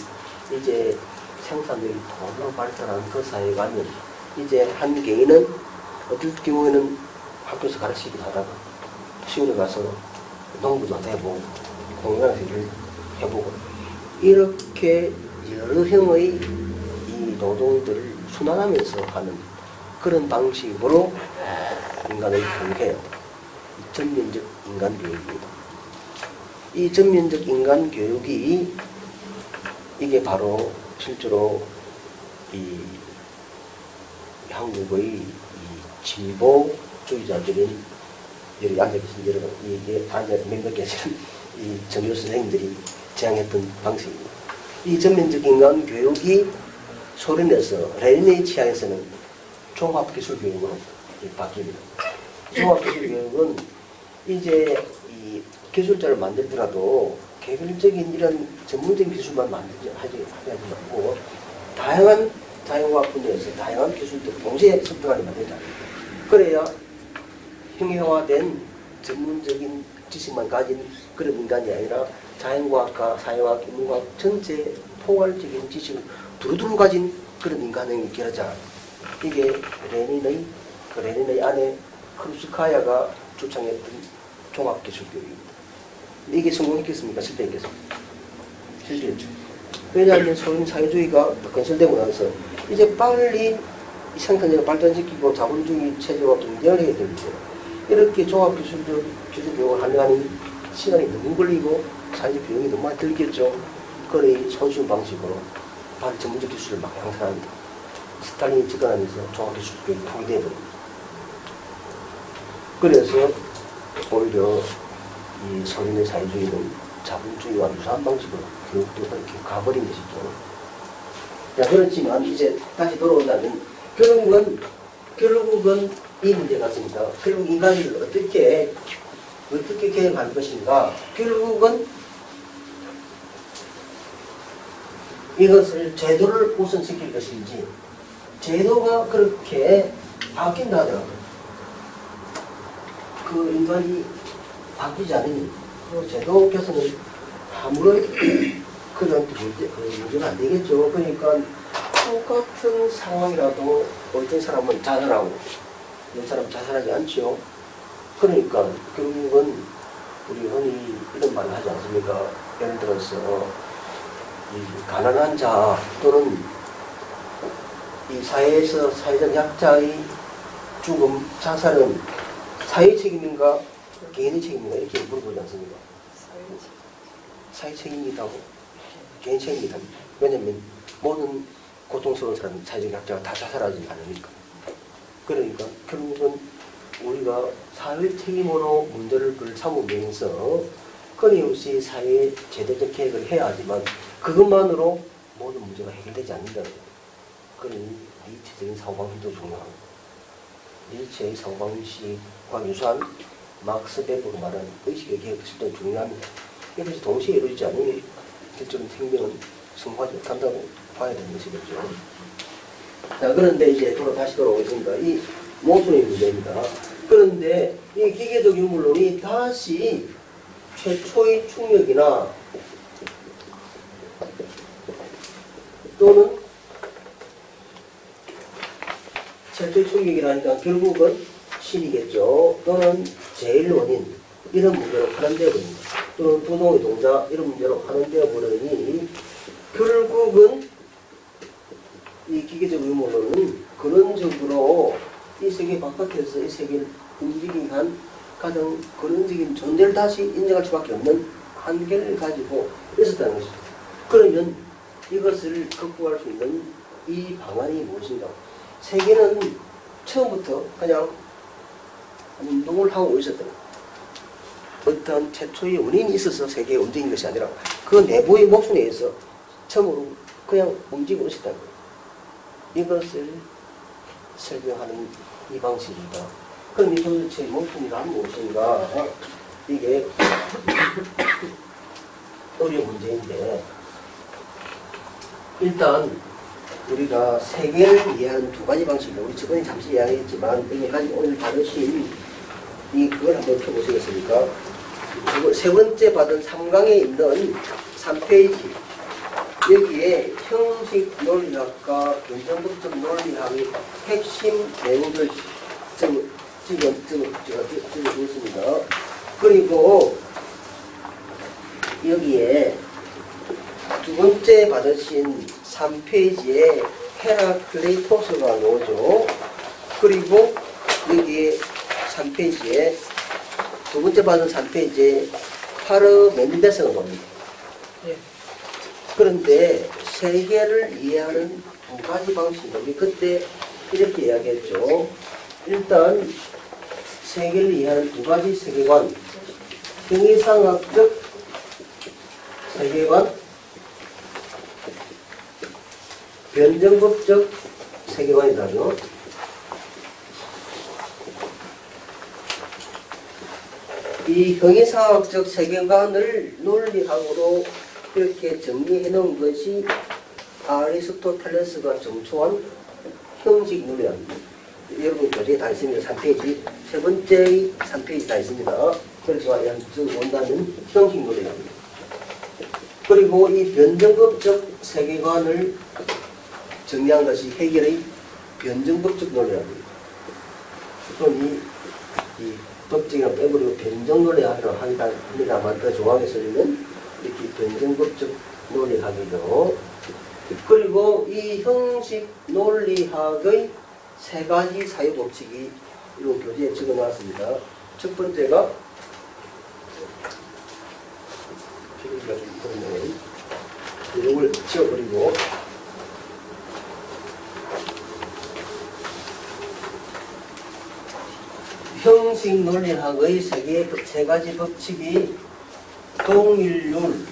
이제 생산력이 더불어 발달한 그 사회에 가면 이제 한 개인은 어떨 경우에는 학교에서 가르치기도 하다가 시골에 가서 농부도 해보고 공연을 해보고 이렇게 여러 형의 이 노동들을 순환하면서 하는 그런 방식으로 인간을 교육해야 돼. 전면적 인간 교육입니다. 이 전면적 인간 교육이 이게 바로 실제로 이 한국의 이 진보주의자들인 여기 앉아계신 여러분, 이게 앉아 몇몇 계시는 이 정교 선생님들이 제안했던 방식입니다. 이 전면적 인간 교육이 소련에서 레닌의 취하에서는 종합기술교육으로 바뀝니다. 종합기술교육은 이제 이 기술자를 만들더라도 개별적인 이런 전문적인 기술만 하지 말고 다양한 자연과학 분야에서 다양한 기술들 동시에 습득하게 만들자. 그래야 형용화된 전문적인 지식만 가진 그런 인간이 아니라 자연과학과 사회과학, 인문과학 전체 포괄적인 지식을 두루두루 가진 그런 인간을 길어자. 이게 레닌의 아내 크루스카야가 주창했던 종합기술교육입니다. 이게 성공했겠습니까? 실패했겠습니까? 실패했죠. 왜냐하면 소련 사회주의가 건설되고 나서 이제 빨리 생산력을 발전시키고 자본주의 체제와 경쟁해야 됩니다. 이렇게 종합기술교육을 하려는 시간이 너무 걸리고 사회적 비용이 너무 많이 들겠죠. 그래 손쉬운 방식으로 바로 전문적 기술을 막 양산합니다. 스탈린이 집권하면서 종합기술교육이 포기되어버립니다. 그래서 오히려 이 소련의 사회주의는 자본주의와 유사한 방식으로 교육도 이렇게 가버린 것이죠. 자, 그렇지만 이제 다시 돌아온다면 결국은 이 문제 같습니다. 결국 인간을 어떻게 개혁할 것인가? 결국은 이것을 제도를 우선시킬 것인지 제도가 그렇게 바뀐다 하더라고요. 그 인간이 바뀌지 않으니 그 제도 개선은 아무런 그런 문제가 안 되겠죠. 그러니까 똑같은 상황이라도 어떤 사람은 자살하고 어떤 사람은 자살하지 않죠. 그러니까 결국은 우리 흔히 이런 말을 하지 않습니까? 예를 들어서 이 가난한 자 또는 이 사회에서 사회적 약자의 죽음, 자살은 사회 책임인가 개인의 책임인가 이렇게 물어보지 않습니까? 사회 책임이라고 개인 책임이다. 왜냐하면 모든 고통스러운 사람은 사회적 약자가 다 자살하지 않으니까. 그러니까 결국은 우리가 사회 책임으로 문제를 삼으면서 끊임없이 사회 제도적 계획을 해야 하지만 그것만으로 모든 문제가 해결되지 않는다. 그러니 니체적인 사고방식도 중요하고 니체의 사고방식과 유사한 막스 베버가 말하는 의식의 계획도 중요합니다. 이것이 동시에 이루어지지 않으면 실제로 생명은 성공하지 못한다고 봐야 되는 것이겠죠. 자, 그런데 이제 다시 돌아오겠습니다. 이 모순의 문제입니다. 그런데 이 기계적 유물론이 다시 최초의 충격이나 또는 최초의 충격이라니까 결국은 신이겠죠. 또는 제일 원인 이런 문제로 환원되어 버립니다. 또는 부동의 동작 이런 문제로 환원되어 버리니 결국은 이 기계적 유물론은 근원적으로 이 세계 바깥에서 이 세계를 움직이게 한 가장 근원적인 존재를 다시 인정할 수밖에 없는 한계를 가지고 있었다는 것이죠. 그러면 이것을 극복할 수 있는 이 방안이 무엇인가? 세계는 처음부터 그냥 운동을 하고 있었던 거예요. 어떤 최초의 원인이 있어서 세계에 움직인 것이 아니라 그 내부의 모순에 의해서 처음으로 그냥 움직이고 있었다는 거예요. 이것을 설명하는 이 방식이다. 그럼 이 도대체 모순이란 무엇인가? 이게 어려운 문제인데 일단 우리가 세계를 이해하는 두 가지 방식입니다. 우리 저번에 잠시 이야기했지만 여기까지 오늘 다루신 그걸 한번 펴보시겠습니까? 세 번째 받은 3강에 있는 3페이지 여기에 형식 논리학과 변정법적 논리학의 핵심 내용들 찍어두었습니다. 그리고 여기에 두 번째 받으신 3페이지에 헤라클레이토스가 나오죠. 그리고 여기에 3페이지에 두 번째 받은 3페이지에 파르멘데스가 나옵니다. 네. 그런데 세계를 이해하는 두 가지 방식이 우리 그때 이렇게 이야기했죠. 일단 세계를 이해하는 두 가지 세계관, 형이상학적 세계관, 변정법적 세계관이다죠. 이 형이상학적 세계관을 논리학으로 이렇게 정리해 놓은 것이 아리스토텔레스가 정초한 형식 논리학입니다. 여러분 교재에 다 있습니다. 3페이지, 세 번째 3페이지 다 있습니다. 그래서 양쪽 원단은 형식 논리학입니다. 그리고 이 변정법적 세계관을 정리한 것이 해결의 변정법적 논리학입니다. 그럼 이 법칙이나 빼버리고 변정논리학이라고 합니다만 그 조항에서는 이렇게 변정법적 논리학이죠. 그리고 이 형식 논리학의 세 가지 사유 법칙이 이런 교재에 적어 놨습니다. 첫 번째가 이걸 지워버리고 형식 논리학의 세 가지 법칙이 동일률,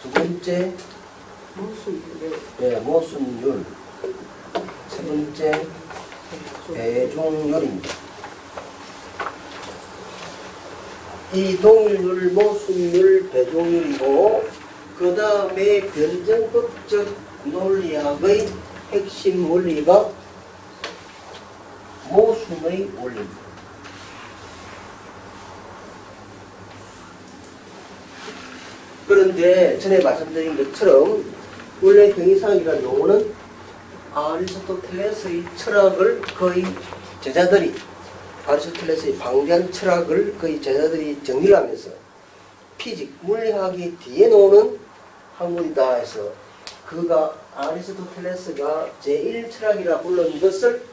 두 번째 모순율, 세 번째 배중률입니다. 이 동일률, 모순율, 배중률이고 그 다음에 변정법적 논리학의 핵심 원리가 모순의 원리입니다. 그런데 전에 말씀드린 것처럼 원래 형이상학이라는 용어는 아리스토텔레스의 철학을 거의 제자들이 아리스토텔레스의 방대한 철학을 거의 제자들이 정리를 하면서 피직, 물리학이 뒤에 놓는 학문이다 해서 그가 아리스토텔레스가 제1철학이라 부른 것을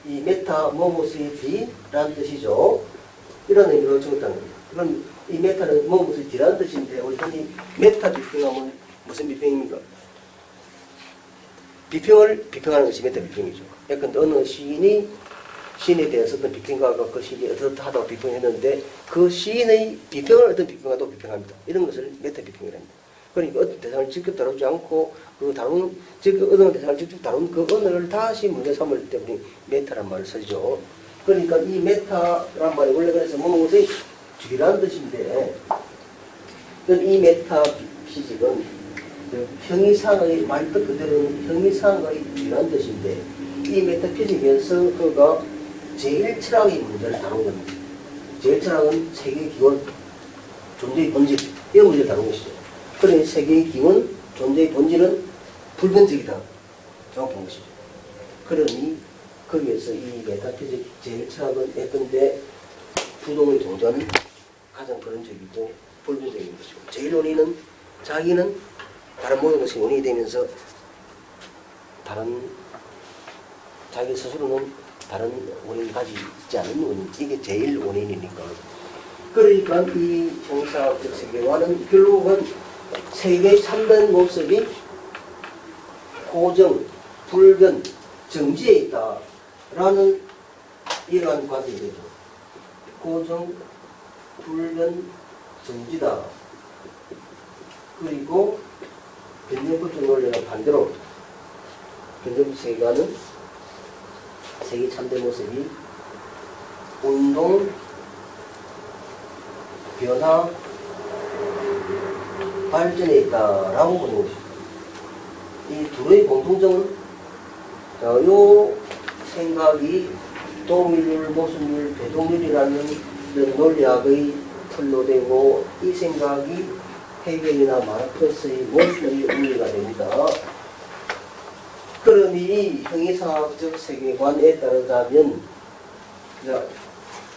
이 메타모모스의 뒤라는 뜻이죠. 이런 의미로 적었다는 겁니다. 그럼 이 메타는 모모스의 뒤라는 뜻인데 우리 흔히 메타 비평하면 무슨 비평입니까? 비평을 비평하는 것이 메타 비평이죠. 약간 어느 시인이 시인에 대해서 어떤 비평가가 그 시인이 어떻다고 비평했는데 그 시인의 비평을 어떤 비평가도 비평합니다. 이런 것을 메타 비평이라 합니다. 그러니까 어떤 대상을 직접 다루지 않고 어떤 대상을 직접 다룬 그 언어를 다시 문제 삼을 때 우리 메타란 말을 쓰죠. 그러니까 이 메타란 말이 원래 그래서 모모스의 뒤라는 뜻인데 이 메타 피직은 형이상의 말뜻 그대로는 형이상의 뒤라는 뜻인데 이 메타 피직에서 그가 제1철학의 문제를 다룬 겁니다. 제1철학은 세계의 기원, 존재의 본질 이런 문제를 다룬 것이죠. 그러니 세계의 기원, 존재의 본질은 불변적이다. 정확한 것이죠. 그러니 거기에서 이 메타피직 제1철학은 예컨대 부동의 동전 가장 근원적이고 불변적인 것이고 제1원인은 자기는 다른 모든 것이 원인이 되면서 자기 스스로는 다른 원인을 가지고 있지 않은 원인, 이게 제일 원인이니까. 그러니까 이 형사학적 세계관은 결국은 세계의 참된 모습이 고정, 불변, 정지에 있다라는 이러한 관점이 되죠. 고정, 불변, 정지다. 그리고 변정법적 논리랑 반대로 변정법 세계관은 세계 참된 모습이 운동, 변화, 발전에 있다라고 보는 것입니다. 이 둘의 공통점은 이 생각이 동일률, 모순율, 배동률이라는 이런 논리학의 틀로 되고 이 생각이 헤겔이나 마르크스의 모순의 논리가 됩니다. 그러니 형이상학적 세계관에 따르자면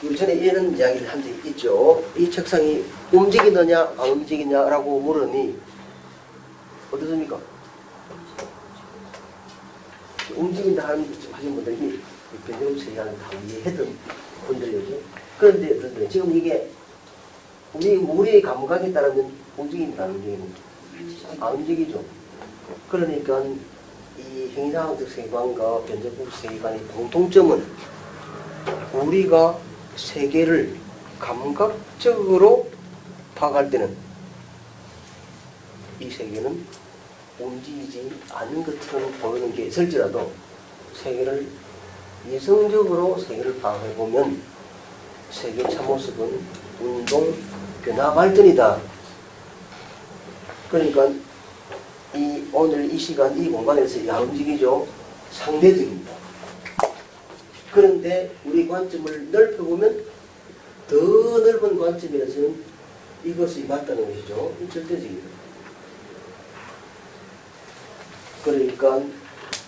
우리 전에 이런 이야기를 한 적이 있죠. 이 책상이 움직이느냐 안 움직이냐라고 물으니 어떻습니까? 움직인다 하신 분들이 변형 처리하는 다 이해했던 분들이죠. 그런데 지금 이게 우리의 감각에 따르면 움직입니다, 안 움직입니다? 안 움직이죠. 그러니까 이 형이상학적 세계관과 변제법 세계관의 공통점은 우리가 세계를 감각적으로 파악할 때는 이 세계는 움직이지 않는 것처럼 보이는 게 있을지라도 세계를 이성적으로 세계를 파악해보면 세계 참모습은 운동, 변화, 발전이다. 그러니까 오늘 이 시간 이 공간에서 안 움직이죠. 상대적입니다. 그런데 우리 관점을 넓혀보면 더 넓은 관점에서는 이것이 맞다는 것이죠. 절대적입니다. 그러니까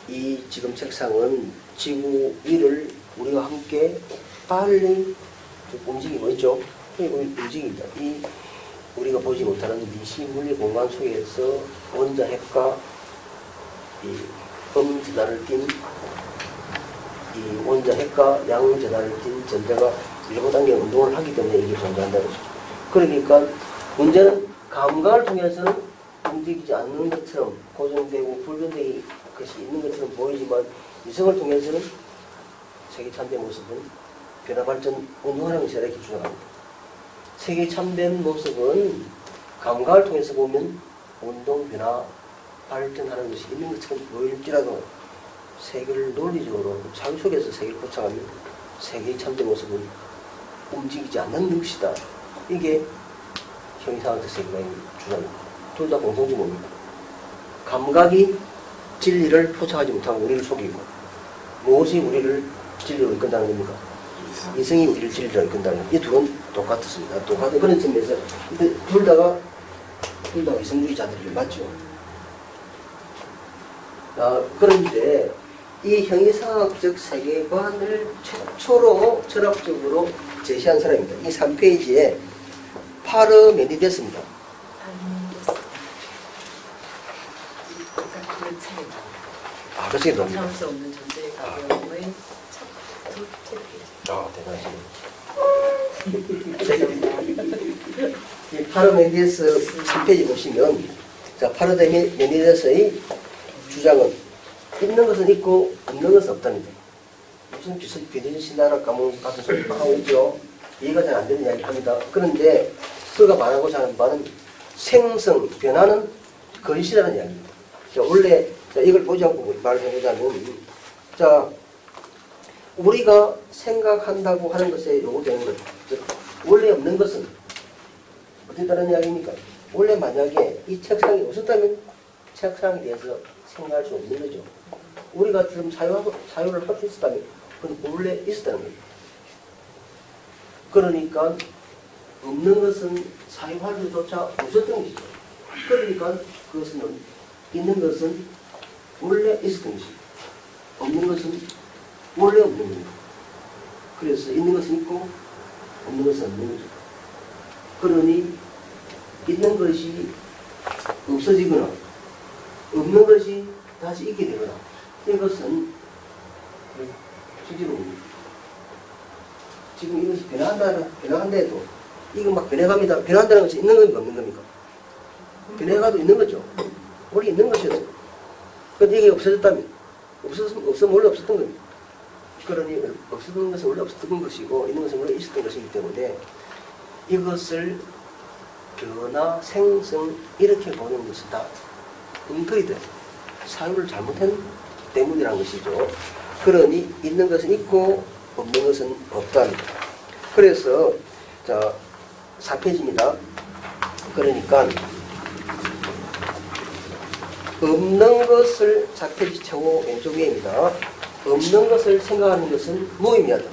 이 지금 책상은 지구 위를 우리가 함께 빨리 움직이고 있죠. 움직입니다. 이 우리가 보지 못하는 미시 물리 공간 속에서 원자핵과 이 음전하를 띤 이 원자핵과 양전하를 띤 전자가 일곱 단계 운동을 하기 때문에 이게 존재한다는 것이죠. 그러니까 문제는 감각을 통해서는 움직이지 않는 것처럼 고정되고 불변되는 것이 있는 것처럼 보이지만 이성을 통해서는 세계 참된 모습은 변화 발전 운동하는 것이라 이렇게 주장합니다. 세계 참된 모습은 감각을 통해서 보면 운동, 변화, 발전하는 것이 있는 것처럼 보일지라도 세계를 논리적으로 자유 속에서 세계를 포착하면 세계의 참된 모습은 움직이지 않는 것이다. 이게 형이상학적 세계관의 주장입니다. 둘 다 공통점이 뭡니까? 감각이 진리를 포착하지 못하고 우리를 속이고 무엇이 우리를 진리로 이끈다는 겁니까? 이성이 우리를 진리로 이끈다는 겁니다. 이 둘은 똑같습니다. 똑같은 그런 점에서 둘 다가 이성주의자들이 맞죠. 그런데 이 형이상학적 세계관을 최초로 철학적으로 제시한 사람입니다. 이 3페이지에 파르메니데스입니다. 그 책이 나옵니다. 수 없는 존재의 가벼움의 대단하시네요. 이 파르메니데스 3페이지 보시면 자, 파르메니데스의 주장은 있는 것은 있고 없는 것은 없답니다. 무슨 비대지 신나라 과목 같은 소리 하고 있죠. 이해가 잘 안 되는 이야기 합니다. 그런데 그가 말하고자 하는 바는 생성, 변화는 거짓이라는 이야기입니다. 자, 원래 이걸 보지 않고 말을 해보자면 자, 우리가 생각한다고 하는 것에 요구되는 것, 즉 원래 없는 것은 어떻게 다른 이야기입니까? 원래 만약에 이 책상이 없었다면 책상에 대해서 생각할 수 없는 거죠. 우리가 지금 사유를 할 수 있었다면 그건 원래 있었다는 거죠. 그러니까 없는 것은 사유할 수조차 없었던 것이죠. 그러니까 그것은 있는 것은 원래 있었던 것입니다. 없는 것은 원래 없는 겁니다. 그래서 있는 것은 있고 없는 것은 없는 거죠. 그러니 있는 것이 없어지거나 없는 것이 다시 있게 되거나 이것은 실제로 지금 이것이 변화한다 해도 이거 막 변해갑니다. 변화한다는 것이 있는 겁니까 없는 겁니까? 변해가도 있는 거죠. 원래 있는 것이었어요. 그런데 이게 없어졌다면 없으면 원래 없었던 겁니다. 그러니 없었던 것은 원래 없었던 것이고 있는 것은 원래 있었던 것이기 때문에 이것을 변화, 생성 이렇게 보는 것은 다 엉터리다. 사유를 잘못한 때문이라는 것이죠. 그러니 있는 것은 있고 없는 것은 없답니다. 그래서 자 4페이지입니다. 그러니까 없는 것을 4페이지 최고 왼쪽 위에입니다. 없는 것을 생각하는 것은 무의미하다.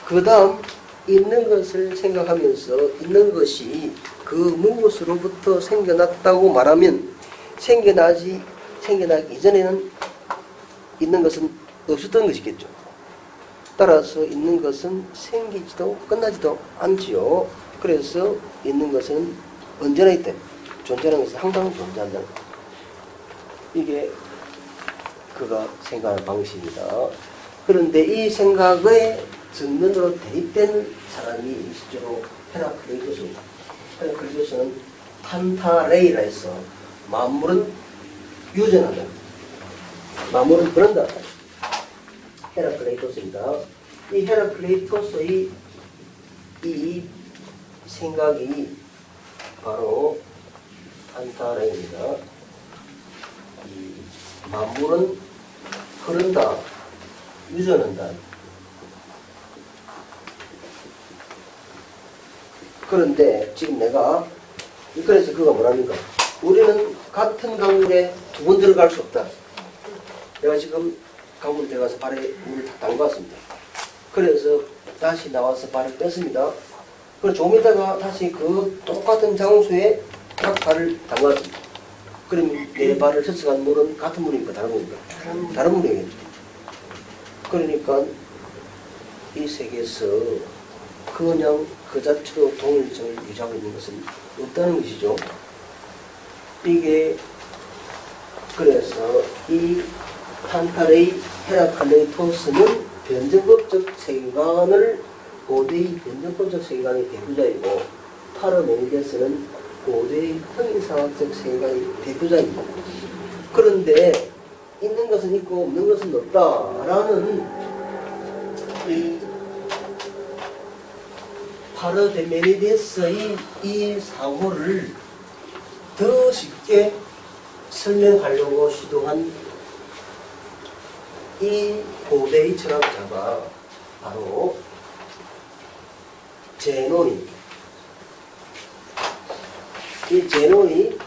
그 다음 있는 것을 생각하면서 있는 것이 그 무엇으로부터 생겨났다고 말하면 생겨나기 이전에는 있는 것은 없었던 것이겠죠. 따라서 있는 것은 생기지도 끝나지도 않지요. 그래서 있는 것은 언제나 있다. 존재하는 것은 항상 존재한다. 이게 그가 생각하는 방식입니다. 그런데 이 생각의 정면으로 대입된 사람이 실제로 헤라클레이토스입니다. 헤라클레이토스는 판타레이라 해서 만물은 유전한다. 만물은 그런다. 헤라클레이토스입니다. 이 헤라클레이토스의 이 생각이 바로 판타레이입니다. 이 만물은 흐른다, 유전한다. 그런데 지금 내가 그래서 그가 뭐랍니까? 우리는 같은 강물에 두 번 들어갈 수 없다. 내가 지금 강물에 들어가서 발에 물을 다 담갔습니다. 그래서 다시 나와서 발을 뺐습니다. 그리고 조금 있다가 다시 그 똑같은 장소에 딱 발을 담갔습니다. 그러면 내 발을 스쳐간 물은 같은 물입니까? 다른 물입니까? 다른 물이겠죠. 그러니까 이 세계에서 그냥 그 자체로 동일성을 유지하고 있는 것은 없다는 것이죠. 이게 그래서 이 판타레이 헤라클레이토스는 변증법적 세계관을 고대의 변증법적 세계관의 대표자이고 파르메니데스는 고대의 형이상학적 세계관의 대표자입니다. 그런데 있는 것은 있고 없는 것은 없다라는 이 파르메니데스의 이 사고를 더 쉽게 설명하려고 시도한 이 고대의 철학자가 바로 제논입니다. 이 제논이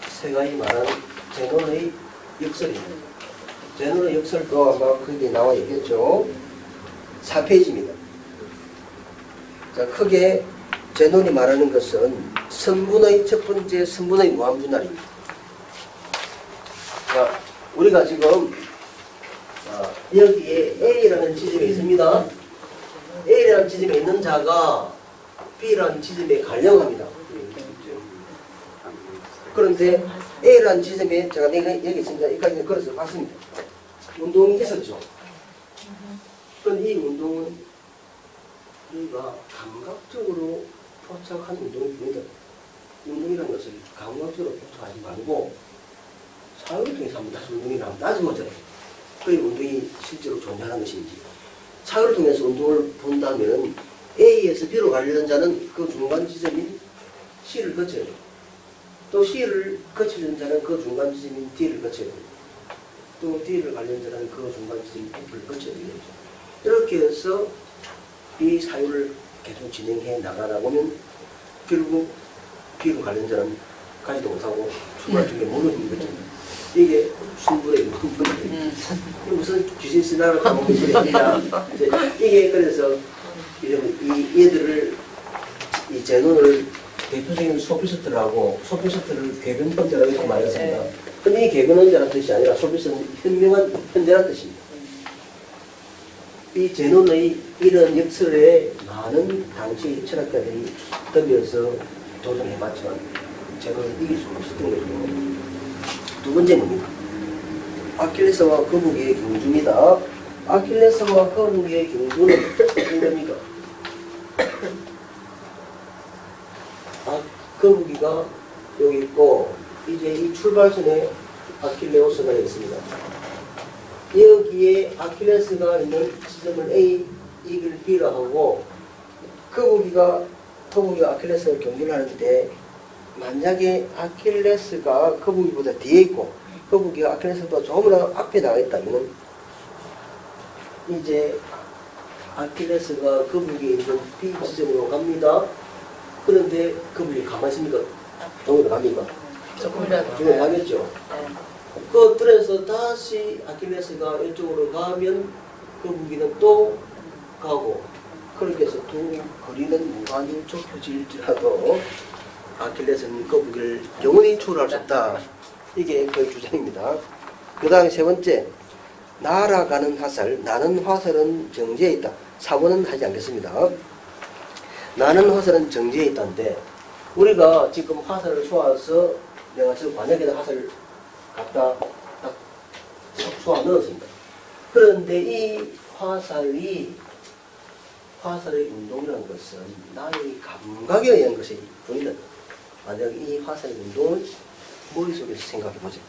세가이 말한 제논의 역설입니다. 제논의 역설도 아마 거기에 나와 있겠죠. 4페이지입니다. 자, 크게 제논이 말하는 것은 성분의 첫 번째 성분의 무한분할입니다. 자, 우리가 지금 여기에 A라는 지점에 있습니다. A라는 지점에 있는 자가 B라는 지점에 관련합니다. 그런데 A라는 지점에 제가 여기 있습니다. 여기까지 걸어서 봤습니다. 운동이 있었죠. 그런데 이 운동은 우리가 감각적으로 포착한 운동입니다. 운동이라는 것을 감각적으로 포착하지 말고 사회를 통해서 한번 다시 운동이라 한번 따져보잖아요. 그 운동이 실제로 존재하는 것인지. 사회를 통해서 운동을 본다면 A에서 B로 가려는 자는 그 중간 지점인 C를 거쳐야 돼요. 또 C를 거치는 자는 그 중간 지점인 D를 거쳐야 돼요. 또 D를 가려는 자는 그 중간 지점인 F를 거쳐야 되겠죠. 이렇게 해서 이 사유를 계속 진행해 나가다 보면 결국 B로 가려는 자는 가지도 못하고 출발 중에 무너지는 거죠. 이게 순불의 무분별이에요. 무슨 귀신 신화를 까먹는 소리 아니냐. 이게 그래서 이 얘들을 이 제논을 대표적인 소피스트라고 소피스트를 궤변론자라고 이렇게 말했습니다. 근데 이 궤변론자라는 뜻이 아니라 소피스트는 현명한 현재라는 뜻입니다. 이 제논의 이런 역설에 많은 당시 철학자들이 덤벼서 도전해봤지만 제논을 이길 수 없었던 거죠. 두 번째 뭡니까? 아킬레스와 거북이의 경주입니다. 아킬레스와 거북이의 경주는 어떤 겁니까? 거북이가 여기 있고 이제 이 출발선에 아킬레오스가 있습니다. 여기에 아킬레스가 있는 지점을 A, 이걸 B라 하고 거북이가 아킬레스를 경주를 하는데 만약에 아킬레스가 거북이보다 뒤에 있고 거북이가 아킬레스보다 조금이라도 앞에 나가 있다면 이제 아킬레스가 거북이에 있는 B 지점으로 갑니다. 그런데 거북이 가만히 있습니까? 조금이라도 갑니까? 조금이라도 조금 가겠죠. 그 뜰에서 다시 아킬레스가 이쪽으로 가면 그 무기는 또 가고, 그렇게 해서 두 거리는 무한히 좁혀질지라도 아킬레스는 그 무기를 영원히 초월할 수 없다. 이게 그 주장입니다. 그 다음에 세 번째, 날아가는 화살. 나는 화살은 정지해 있다. 4번은 하지 않겠습니다. 나는 화살은 정지해 있다는데, 우리가 지금 화살을 쏘아서 내가 지금 관역에다 화살을 갖다 딱 쏘아 넣었습니다. 그런데 이 화살의 운동이라는 것은 나의 감각에 의한 것이 보이는, 만약 이 화살의 운동을 머릿속에서 생각해보죠.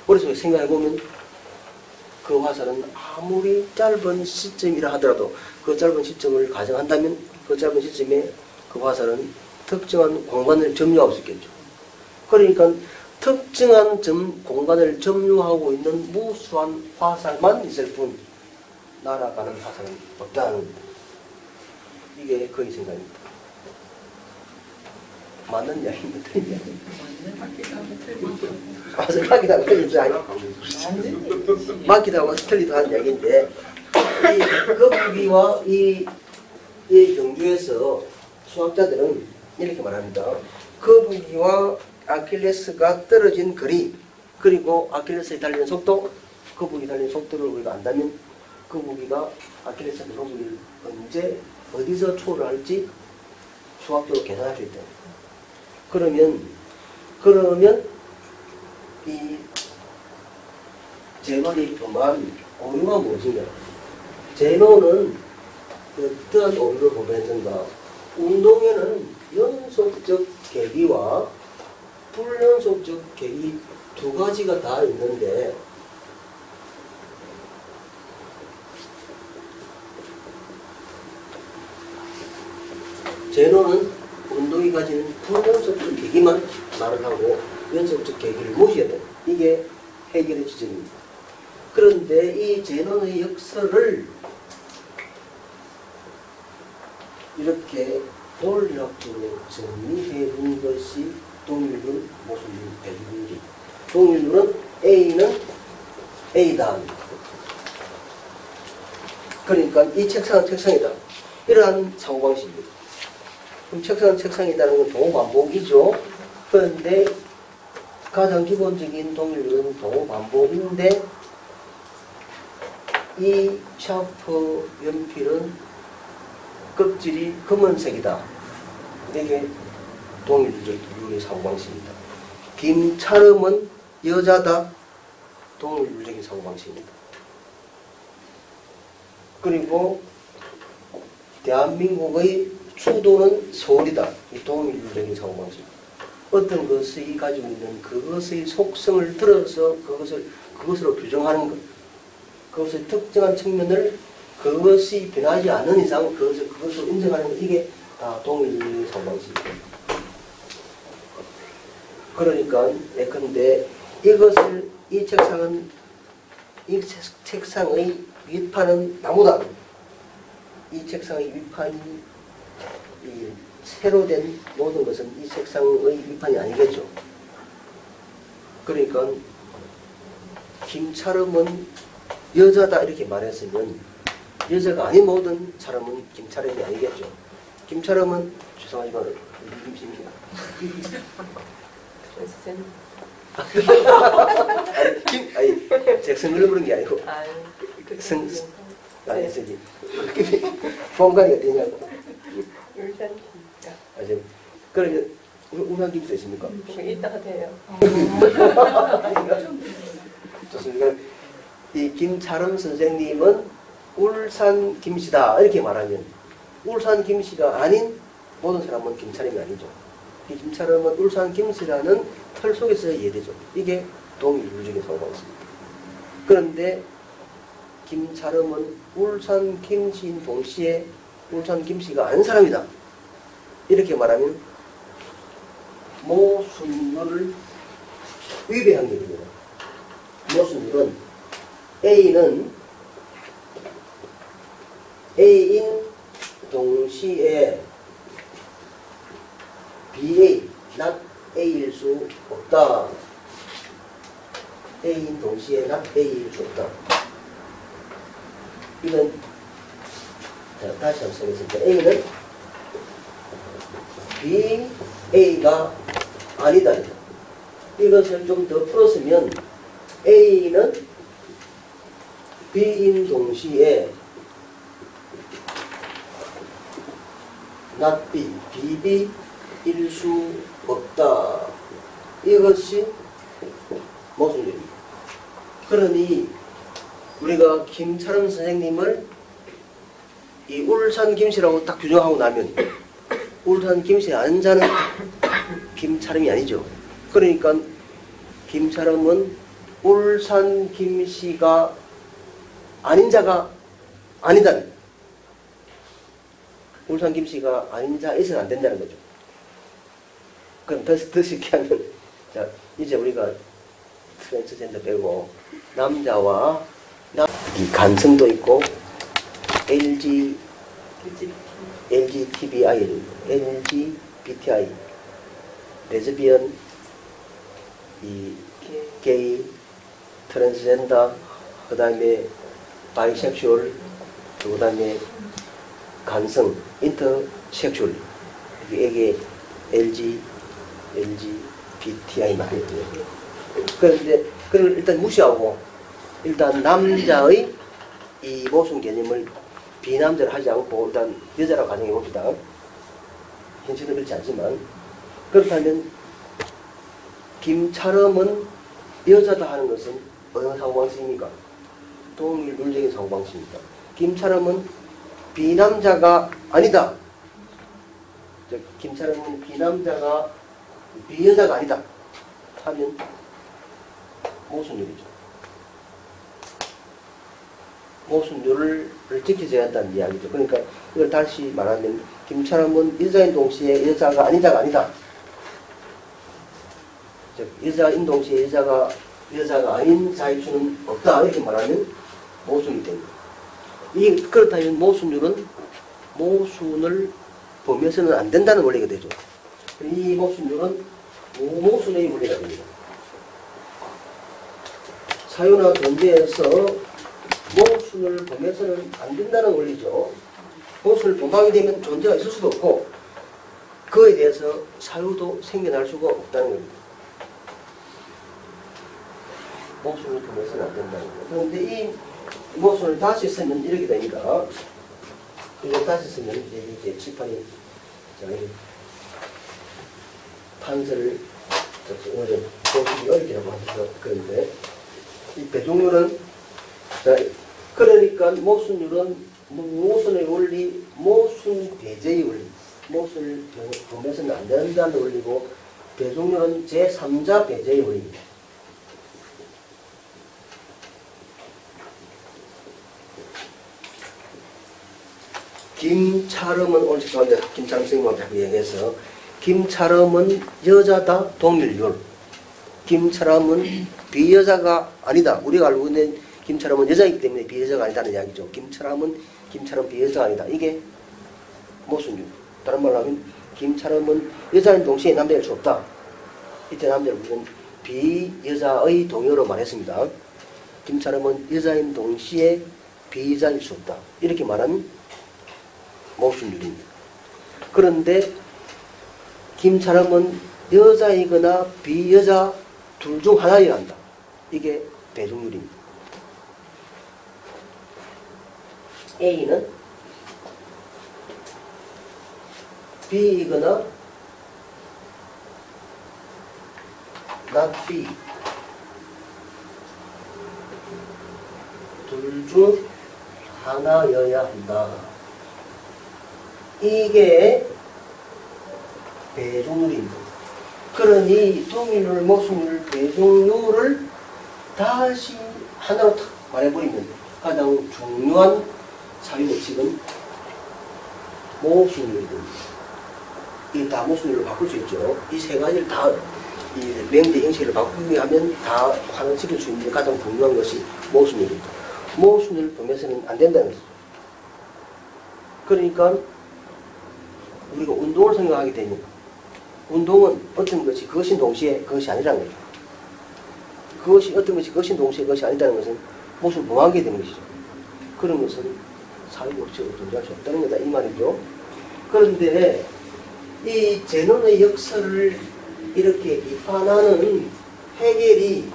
머릿속에 생각해보면 그 화살은 아무리 짧은 시점이라 하더라도 그 짧은 시점을 가정한다면 그 짧은 시점에 그 화살은 특정한 공간을 점유할 수 있겠죠. 그러니까 특정한 공간을 점유하고 있는 무수한 화살만 있을 뿐 날아가는 화살은 없다는, 이게 거의 생각입니다. 맞는 이야기입니다. 틀린 이야기. 맞기도 하고 틀리도 아니고 맞기도 하고 틀리도 하는 이야기인데, 이 거북이와 이 경주에서 수학자들은 이렇게 말합니다. 거북이와 아킬레스가 떨어진 거리, 그리고 아킬레스의 달리는 속도, 거북이 달리는 속도를 우리가 안다면 거북이가 아킬레스의 거북이를 언제 어디서 초월할지 수학적으로 계산할 수 있다. 그러면 이 제논이 그만 오류가 무엇인가? 제논은 어떠한 오류를 보면든가 운동에는 연속적 계기와 불연속적 계기 두 가지가 다 있는데, 제논은 운동이 가지는 불연속적 계기만 말을 하고 연속적 계기를 무시해야 돼. 이게 해결의 지점입니다. 그런데 이 제논의 역설을 이렇게 논리학적으로 정리해 본 것이 동일률, 모순률, 대률이. 동일률은 A는 A다. 그러니까 이 책상은 책상이다. 이러한 사고방식입니다. 그럼 책상은 책상이라는 건 동호반복이죠. 그런데 가장 기본적인 동일률은 동호반복인데, 이 샤프 연필은 껍질이 검은색이다. 이게 동일률의 사고방식입니다. 김차름은 여자다. 동일률적인 사고방식입니다. 그리고 대한민국의 수도는 서울이다. 이 동일률적인 사고방식입니다. 어떤 것이 가지고 있는 그것의 속성을 들어서 그것으로 규정하는 것, 그것의 특정한 측면을 그것이 변하지 않는 이상 그것을 인정하는 것, 이게 다 동일률의 사고방식입니다. 그러니까 예컨대 이 책상의 윗판은 나무다. 이 책상의 윗판이 새로 된 모든 것은 이 책상의 윗판이 아니겠죠. 그러니까 김차름은 여자다 이렇게 말했으면 여자가 아닌 모든 사람은 김차름이 아니겠죠. 김차름은 죄송하지만 김씨입니다. 제가 성을 부른 게 아니고 저기 본관이 어디냐고. 그러면 울산 김도 있습니까? 이따가 돼요. 좋습니다. 이 김차름 선생님은 울산 김씨다 이렇게 말하면 울산 김씨가 아닌 모든 사람은 김차름이 아니죠. 이 김차름은 울산 김씨라는 틀 속에서 이해되죠. 이게 동일률적인 사고방식입니다. 그런데 김차름은 울산 김씨인 동시에 울산 김씨가 아닌 사람이다. 이렇게 말하면 모순율을 위배한 일입니다. 모순율은 A는 A인 동시에 BA, not A일 수 없다. A인 동시에 not A일 수 없다. 이건 자, 다시 한번 써보겠습니다. A는 B, A가 아니다. 이것을 좀 더 풀었으면 A는 B인 동시에 not B, BB일 수 없다. 이것이 모순입니다. 그러니 우리가 김철원 선생님을 이 울산 김씨라고 딱 규정하고 나면 울산 김씨에 아는 자는 김철음이 아니죠. 그러니까 김철음은 울산 김씨가 아닌 자가 아니다. 울산 김씨가 아닌 자 있어는 안 된다는 거죠. 그럼 더 쉽게 하면 자 이제 우리가 트랜스젠더 빼고 남자와 이 간성도 있고 LGBTI, 레즈비언, 이 게이, 트랜스젠더, 그 다음에 바이섹슈얼, 그 다음에 간성, 인터섹슈얼, 이게 LGBTI 말이에요. 그런데 그걸 일단 무시하고 일단 남자의 이 모순 개념을 비남자를 하지 않고 일단 여자라고 가정해 봅시다. 현실은 그렇지 않지만 그렇다면 김철음은 여자다 하는 것은 어느 사고방식입니까? 동일 물리적인 사고방식입니다. 김철음은 비남자가 아니다. 즉 김철음은 비남자가 비여자가 아니다 하면 모순율이죠. 모순율을 지켜줘야 한다는 이야기죠. 그러니까 이걸 다시 말하면 김철음은 여자인 동시에 여자가 아닌 자가 아니다. 즉 여자인 동시에 여자가 아닌 자일 수는 없다. 이렇게 말하면 모순이 됩니다. 그렇다면 모순율은 모순을 보면서는 안 된다는 원리가 되죠. 이 모순율은 무모순의 원리가 됩니다. 사유나 존재에서 모순을 보면서는 안 된다는 원리죠. 모순을 범하게 되면 존재가 있을 수도 없고 그에 대해서 사유도 생겨날 수가 없다는 겁니다. 모순을 보면서는 안 된다는 거예요. 그런데 이 모순을 다시 쓰면 이렇게 됩니다. 이거 다시 쓰면 이제 칠판이 판서를 오늘 보시기 어렵게라고 하셔서 그런데 이 배종률은 그러니까 모순율은 모순의 원리, 모순 배제의 원리, 모순을 보면서는 안 된다는 원리고 배종률은 제3자 배제의 원리입니다. 김철음은 오늘 죄송한데 김철음 선생님하고 얘기해서 김철음은 여자다 동일률, 김철음은 비여자가 아니다. 우리가 알고 있는 김철음은 여자이기 때문에 비여자가 아니다는 이야기죠. 김철음 비여자가 아니다. 이게 모순율. 다른 말로 하면 김철음은 여자인 동시에 남자일 수 없다. 이때 남자를 우리는 비여자의 동요로 말했습니다. 김철음은 여자인 동시에 비여자일 수 없다. 이렇게 말하면 모순율입니다. 그런데 김철음은 여자이거나 비여자 둘 중 하나여야 한다. 이게 배종률입니다. A는 B이거나 not B 둘 중 하나여야 한다. 이게 배종률입니다. 그러니 동일률, 모순율, 배종률을 다시 하나로 탁 말해버리면 가장 중요한 사유법칙은 모순율입니다. 이 다 모순율로 바꿀 수 있죠. 이 세 가지를 다 이 명대 형식을 바꾸게 하면 다 환원시킬 수 있는 가장 중요한 것이 모순율입니다. 모순율을 보면서는 안 된다는 것이죠. 그러니까 우리가 운동을 생각하게 되면 운동은 어떤 것이 그것이 동시에 그것이 아니라는 거죠. 그것이 어떤 것이 것이 동시에 것이 아니다는 것은 모순 범하게 되는 것이죠. 그런 것은 사회적 법칙으로 존재할 수 없다는 거다 이 말이죠. 그런데 이 제논의 역사를 이렇게 비판하는 헤겔이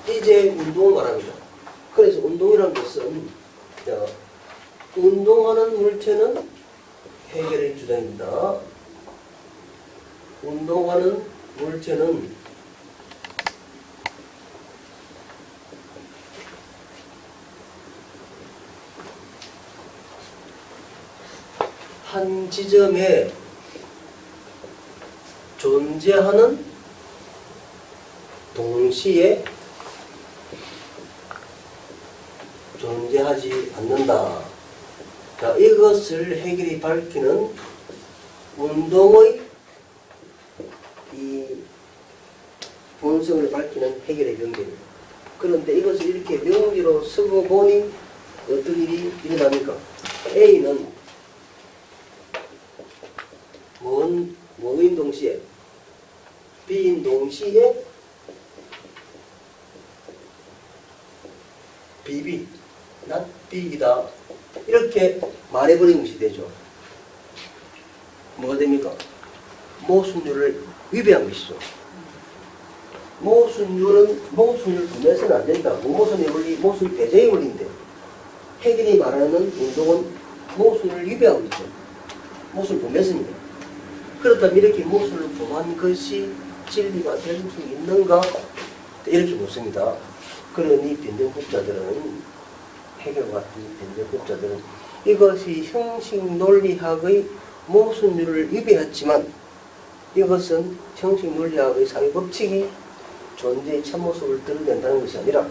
이제 운동을 말합니다. 그래서 운동이라는 것은 운동하는 물체는 헤겔의 주장입니다. 운동하는 물체는 한 지점에 존재하는 동시에 존재하지 않는다. 자, 이것을 헤겔이 밝히는 운동의 이 본성을 밝히는 헤겔의 명제입니다. 그런데 이것을 이렇게 명제로 쓰고 보니 어떤 일이 일어납니까? A는 뭐인 동시에 B인 동시에 BB, not B이다. 이렇게 말해버리는 것이 되죠. 뭐가 됩니까? 모순율을 위배한 것이죠. 모순을 분해서는 안 된다. 모순의 원리, 모순 배제의 원리인데 헤겔이 말하는 운동은 모순을 위배하고 있죠. 모순 분해서입니다. 그렇다면 이렇게 모순을 범한 것이 진리가 될 수 있는가? 이렇게 묻습니다. 그러니 변정법자들은 헤겔 같은 변정법자들은 이것이 형식 논리학의 모순율을 위배했지만 이것은 형식 논리학의 사회 법칙이 존재의 참모습을 드러낸다는 것이 아니라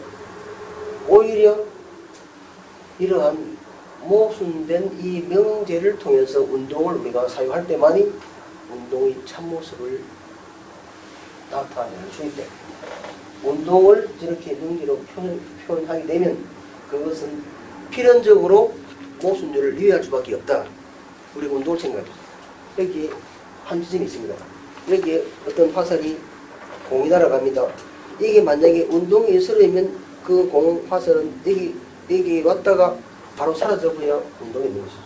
오히려 이러한 모순된 이 명제를 통해서 운동을 우리가 사용할 때만이 운동의 참모습을 나타낼 수 있다. 운동을 저렇게 명제로 표현하게 되면 그것은 필연적으로 모순율을 위배할 수밖에 없다. 우리 운동을 생각합니다. 여기 한 지점이 있습니다. 여기에 어떤 화살이 공이 날아갑니다. 이게 만약에 운동이 있으려면 그 공 화살은 여기 왔다가 바로 사라져버려야 운동이 있는 것이죠.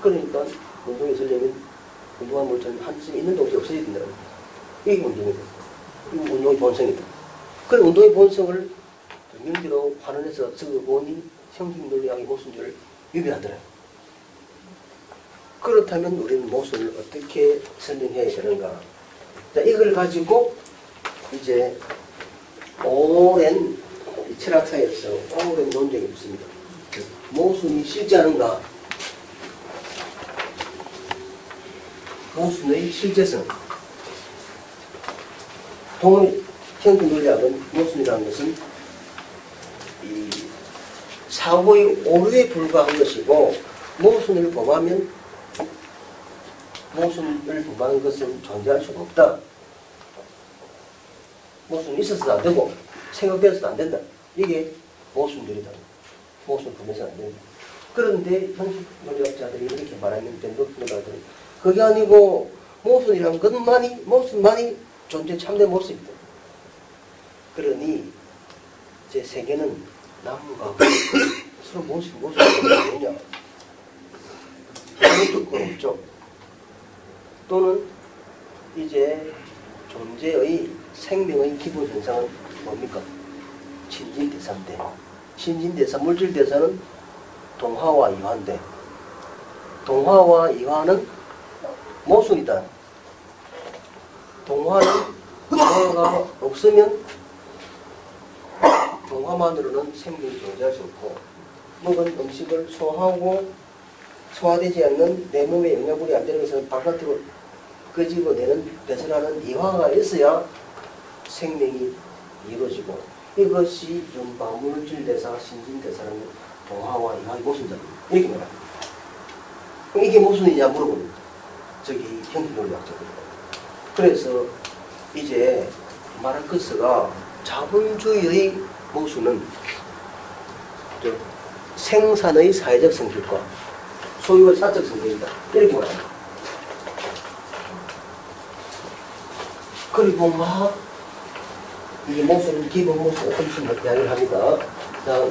그러니까 운동이 있으려면 운동한 물체는 한 지점에 있는 동시에 없어야 된다는 거예요. 이게 운동이다. 이게 운동의 본성이다. 그런 운동의 본성을 명제로 환원해서 적어보니 형식 논리학의 모순율을 위배하더라. 그렇다면 우리는 모순을 어떻게 설명해야 되는가? 자, 이걸 가지고 이제 오랜 철학사에서 오랜 논쟁이 있습니다. 모순이 실제하는가? 모순의 실제성. 동의 형식 논리학은 모순이라는 것은 이 사고의 오류에 불과한 것이고 모순을 범하는 것은 존재할 수가 없다. 모순이 있어서도 안 되고 생각되어서도 안 된다. 이게 모순들이다. 모순 범해서는 안 된다. 그런데 형식 논리학자들이 이렇게 말하면 변덕론자들은 그게 아니고 모순이란 모순만이 존재 참된 모습이다. 그러니 제 세계는 남과 서로 모순이 뭐냐? 그것도 그렇죠. 또는 이제 존재의 생명의 기본 현상은 뭡니까? 신진대사인데 신진대사, 물질대사는 동화와 이화인데 동화와 이화는 모순이다. 동화가 없으면 동화만으로는 생명이 존재할 수 없고 먹은 음식을 소화하고 소화되지 않는 내 몸에 영양분이 안 되는 것은 바깥으로 끄집어내는 배설하는 이화가 있어야 생명이 이루어지고 이것이 이른바 물질대사, 신진대사라는 동화와 이화의 모순이다. 이렇게 말합니다. 그럼 이게 모순이냐 물어봅니다. 저기 형식논리학자들. 그래서 이제 마르크스가 자본주의의 모순은 생산의 사회적 성격과 소유의 사적 성격이다. 이렇게 말합니다. 그리고 이 모순, 기본 모순 엄청 이야기를 합니다. 자,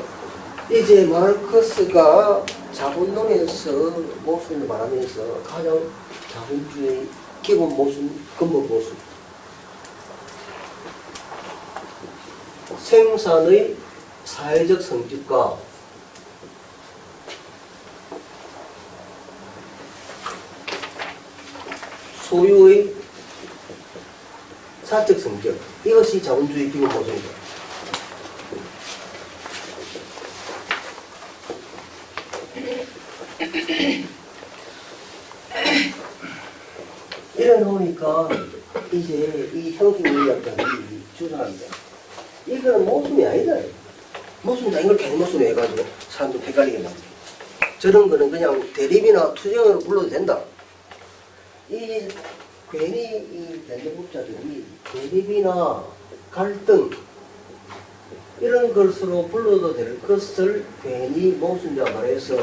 이제 마르크스가 자본론에서 모순을 말하면서 가장 자본주의 기본 모순, 근본 모순, 생산의 사회적 성질과 소유의 사적 성격, 이것이 자본주의 기본 모순입니다. 이래 놓으니까 이제 이 형식론학자들이 주장합니다. 이거는 모순이 아니다. 모순이 아닌 걸 괜히 모순이 해가지고 사람들 헷갈리게 만듭니다. 저런 거는 그냥 대립이나 투쟁으로 불러도 된다. 이 괜히 이 변정법자들이 대립이나 갈등 이런 것으로 불러도 될 것을 괜히 모순자 말해서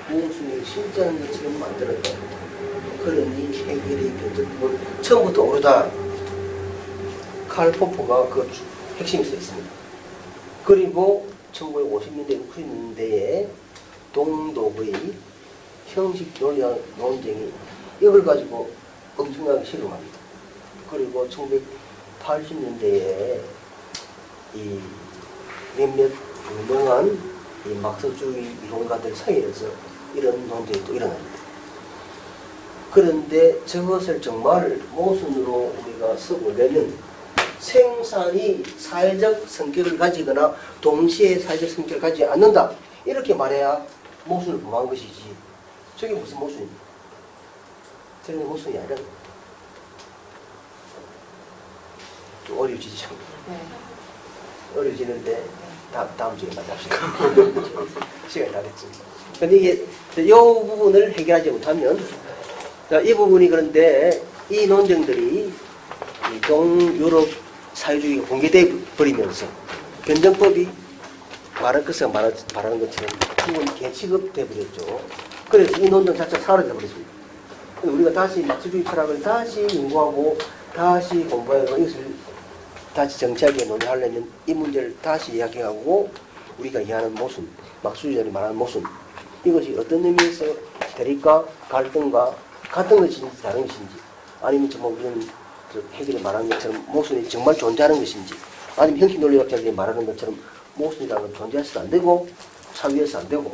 모순이 실제하는 것처럼 만들었다. 그러니 해결의 변정법은 처음부터 오르다. 칼 포퍼가 그 핵심이 써 있습니다. 그리고 1950년대, 60년대에 동독의 형식 논리학 논쟁이 이걸 가지고 엄청나게 실험합니다. 그리고 1980년대에 이 몇몇 유명한 이 막스주의 이론가들 사이에서 이런 논쟁이 또 일어납니다. 그런데 저것을 정말 모순으로 우리가 써보려면 생산이 사회적 성격을 가지거나 동시에 사회적 성격을 가지지 않는다. 이렇게 말해야 모순을 범한 것이지. 저게 무슨 모순입니까? 저는 모순이 아니라 좀 어려워지죠. 어려워지는데 다음 주에 만납시다. 시간이 다 됐습니다. 근데 이게 이 부분을 해결하지 못하면 자, 이 부분이 그런데 이 논쟁들이 이 동유럽 사회주의가 공개되어 버리면서 변정법이 마르크스가 말하는 것처럼 충분히 개취급돼 버렸죠. 그래서 이 논쟁 자체가 사라져 버렸습니다. 우리가 다시 막스주의 철학을 다시 연구하고 다시 공부하고 이것을 다시 정치하게 논의하려면 이 문제를 다시 이야기하고 우리가 이해하는 모순, 막스주의자들이 말하는 모순, 이것이 어떤 의미에서 대립과 갈등과 같은 것인지 다른 것인지, 아니면 뭐 그런 해결이 말하는 것처럼 모순이 정말 존재하는 것인지, 아니면 형식 논리학자들이 말하는 것처럼 모순이라는 건 존재해서도 안 되고 사유해서 안 되고,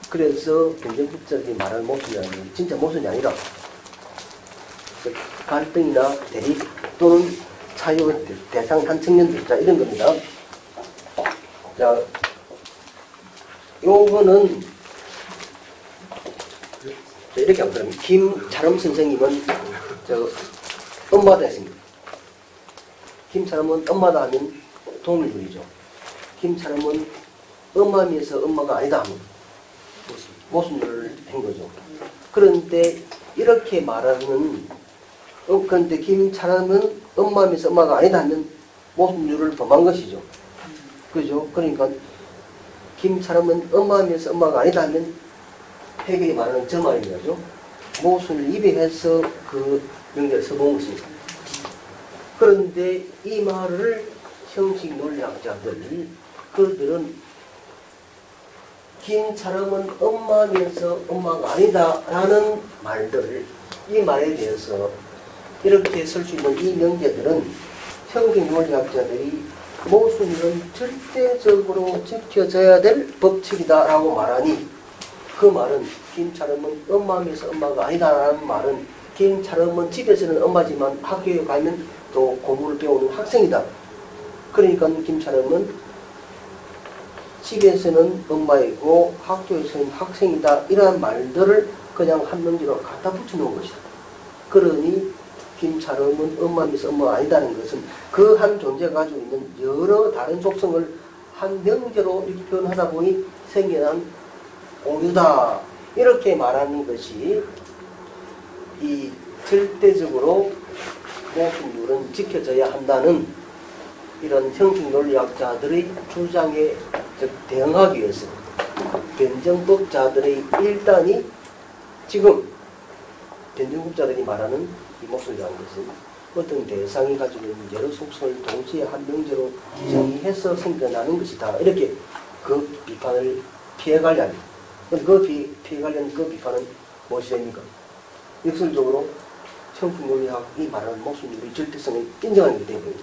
그래서 변정법자들이 말하는 모순이라는 건 진짜 모순이 아니라 갈등이나 대립 또는 사유 대상 한 청년들, 자 이런 겁니다. 자, 요거는 이렇게 하면 김차름 선생님은 엄마다 했습니다. 김차름은 엄마다 하면 동일부리죠. 김차름은 엄마면서 엄마가 아니다 하면 모순을 한 거죠. 그런데 이렇게 말하는 그런데 김차름은 엄마면서 엄마가 아니다 하면 모순율을 범한 것이죠. 그죠? 그러니까 김차름은 엄마면서 엄마가 아니다 하면 해결이 말하는 저 말이죠. 모순을 입에해서 그 명제를 써본 것입니다. 그런데 이 말을 형식 논리학자들, 그들은 김차름은 엄마면서 엄마가 아니다라는 말들, 이 말에 대해서 이렇게 쓸 수 있는 이 명제들은 형식 논리학자들이 모순은 절대적으로 지켜져야 될 법칙이다라고 말하니, 그 말은 김차름은 엄마면서 엄마가 아니다라는 말은 김차름은 집에서는 엄마지만 학교에 가면 또 공부를 배우는 학생이다. 그러니까 김차름은 집에서는 엄마이고 학교에서는 학생이다. 이러한 말들을 그냥 한 명제로 갖다 붙여놓은 것이다. 그러니 김차름은 엄마면서 엄마가 아니다는 것은 그 한 존재가 가지고 있는 여러 다른 속성을 한 명제로 이렇게 표현하다 보니 생겨난 공유다. 이렇게 말하는 것이 이 절대적으로 모순율은 지켜져야 한다는 이런 형식 논리학자들의 주장에 대응하기 위해서 변정법자들의 일단이 지금 변정법자들이 말하는 이 모순이라는 것은 어떤 대상이 가지고 있는 여러 속성을 동시에 한 명제로 정의해서 생겨나는 것이다. 이렇게 그 비판을 피해가려는. 근데 그 피해가려는 그 비판은 무엇이 됩니까? 역설적으로 형식논리학이 말하는 모순율의 절대성을 인정하는 게 되거든요.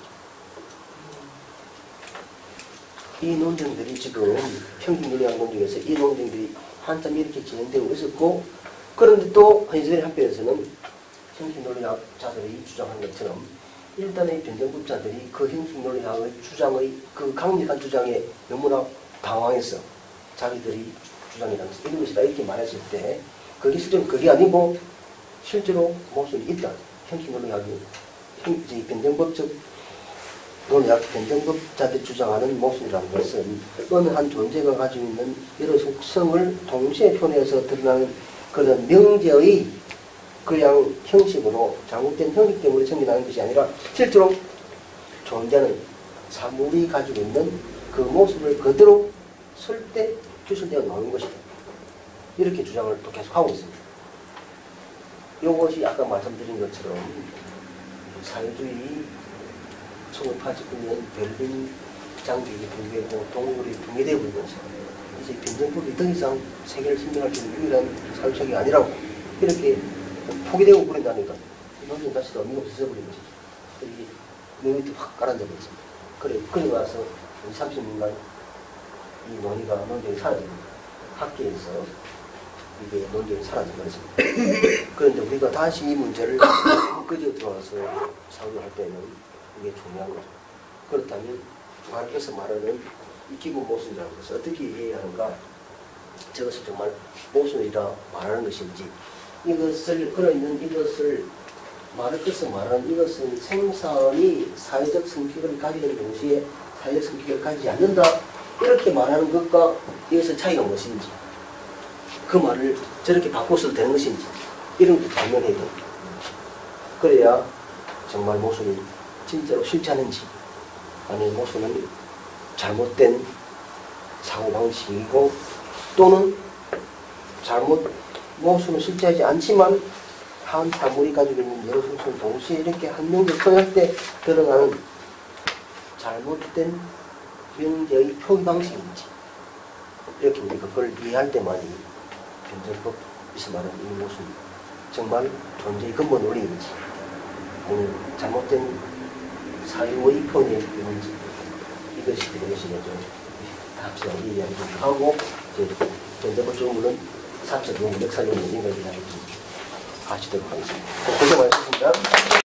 이 논쟁들이 지금 형식논리학 논쟁에서 이 논쟁들이 한참 이렇게 진행되고 있었고, 그런데 또 현실의 한편에서는 형식논리학자들이 주장한 것처럼 일단의 변정법자들이 그 형식논리학의 주장의 그 강력한 주장에 너무나 당황해서 자기들이 주장이라는 이런 것이다 이렇게 말했을 때 그게 실제로 그게 아니고 실제로 모순이 있다. 형식논리학이 변정법적 논리학 변정법자들이 주장하는 모순이라는 것은 어느 한 존재가 가지고 있는 여러 속성을 동시에 표현해서 드러나는 그런 명제의 그냥 형식으로 잘못된 형식 때문에 생겨나는 것이 아니라 실제로 존재는 사물이 가지고 있는 그 모습을 그대로 쓸 때 표출되어 나오는 것이다. 이렇게 주장을 또 계속하고 있습니다. 이것이 아까 말씀드린 것처럼 사회주의 1989년 베를린 장벽이 붕괴고 동굴이 붕괴되고 있면서 이제 변정법이 더 이상 세계를 신경할 수 있는 유일한 사회책이 아니라고 이렇게 포기되고 그런다니까 이 논쟁 자체도 의미가 없어져 버린 것이죠. 이게 눈이 확 깔아져 버렸습니다. 그러고 나서 30년간 이 논쟁이 사라집니다. 학계에서 이게 논쟁이 사라져 버렸습니다. 그런데 우리가 다시 이 문제를 끄져 들어와서 사고할 때는 이게 중요한 거죠. 그렇다면 주관께서 말하는 이 기본 모순이라는 것을 어떻게 이해해야 하는가? 저것을 정말 모순이라 말하는 것인지 이것을 그러면 이것을 말을 것을 말하는 이것은 생산이 사회적 성격을 가지는 동시에 사회적 성격을 가지지 않는다 이렇게 말하는 것과 이것의 차이가 무엇인지 그 말을 저렇게 바꿔서도 되는 것인지 이런 것도 발명해야 됩니다. 그래야 정말 모순이 진짜로 실체하는지 아니면 모순은 잘못된 사고방식이고 또는 모순은 실체하지 않지만 한 사물이 가지고 있는 여러 속성을 동시에 이렇게 한 명제 표현할 때 드러나는 잘못된 명제의 표기 방식인지 이렇게 우리가 그걸 이해할 때만이 변정법에서 말하는 이 모순 정말 존재의 근본 원리인지 아니면 잘못된 사유의 표현이 있는지 이것이 되것이죠. 합시다 이야기를 하고 이제 변정법적으로 물론 사적 용어, 역사 용어 이런 걸 하시도록 하겠습니다. 고생 많으셨습니다.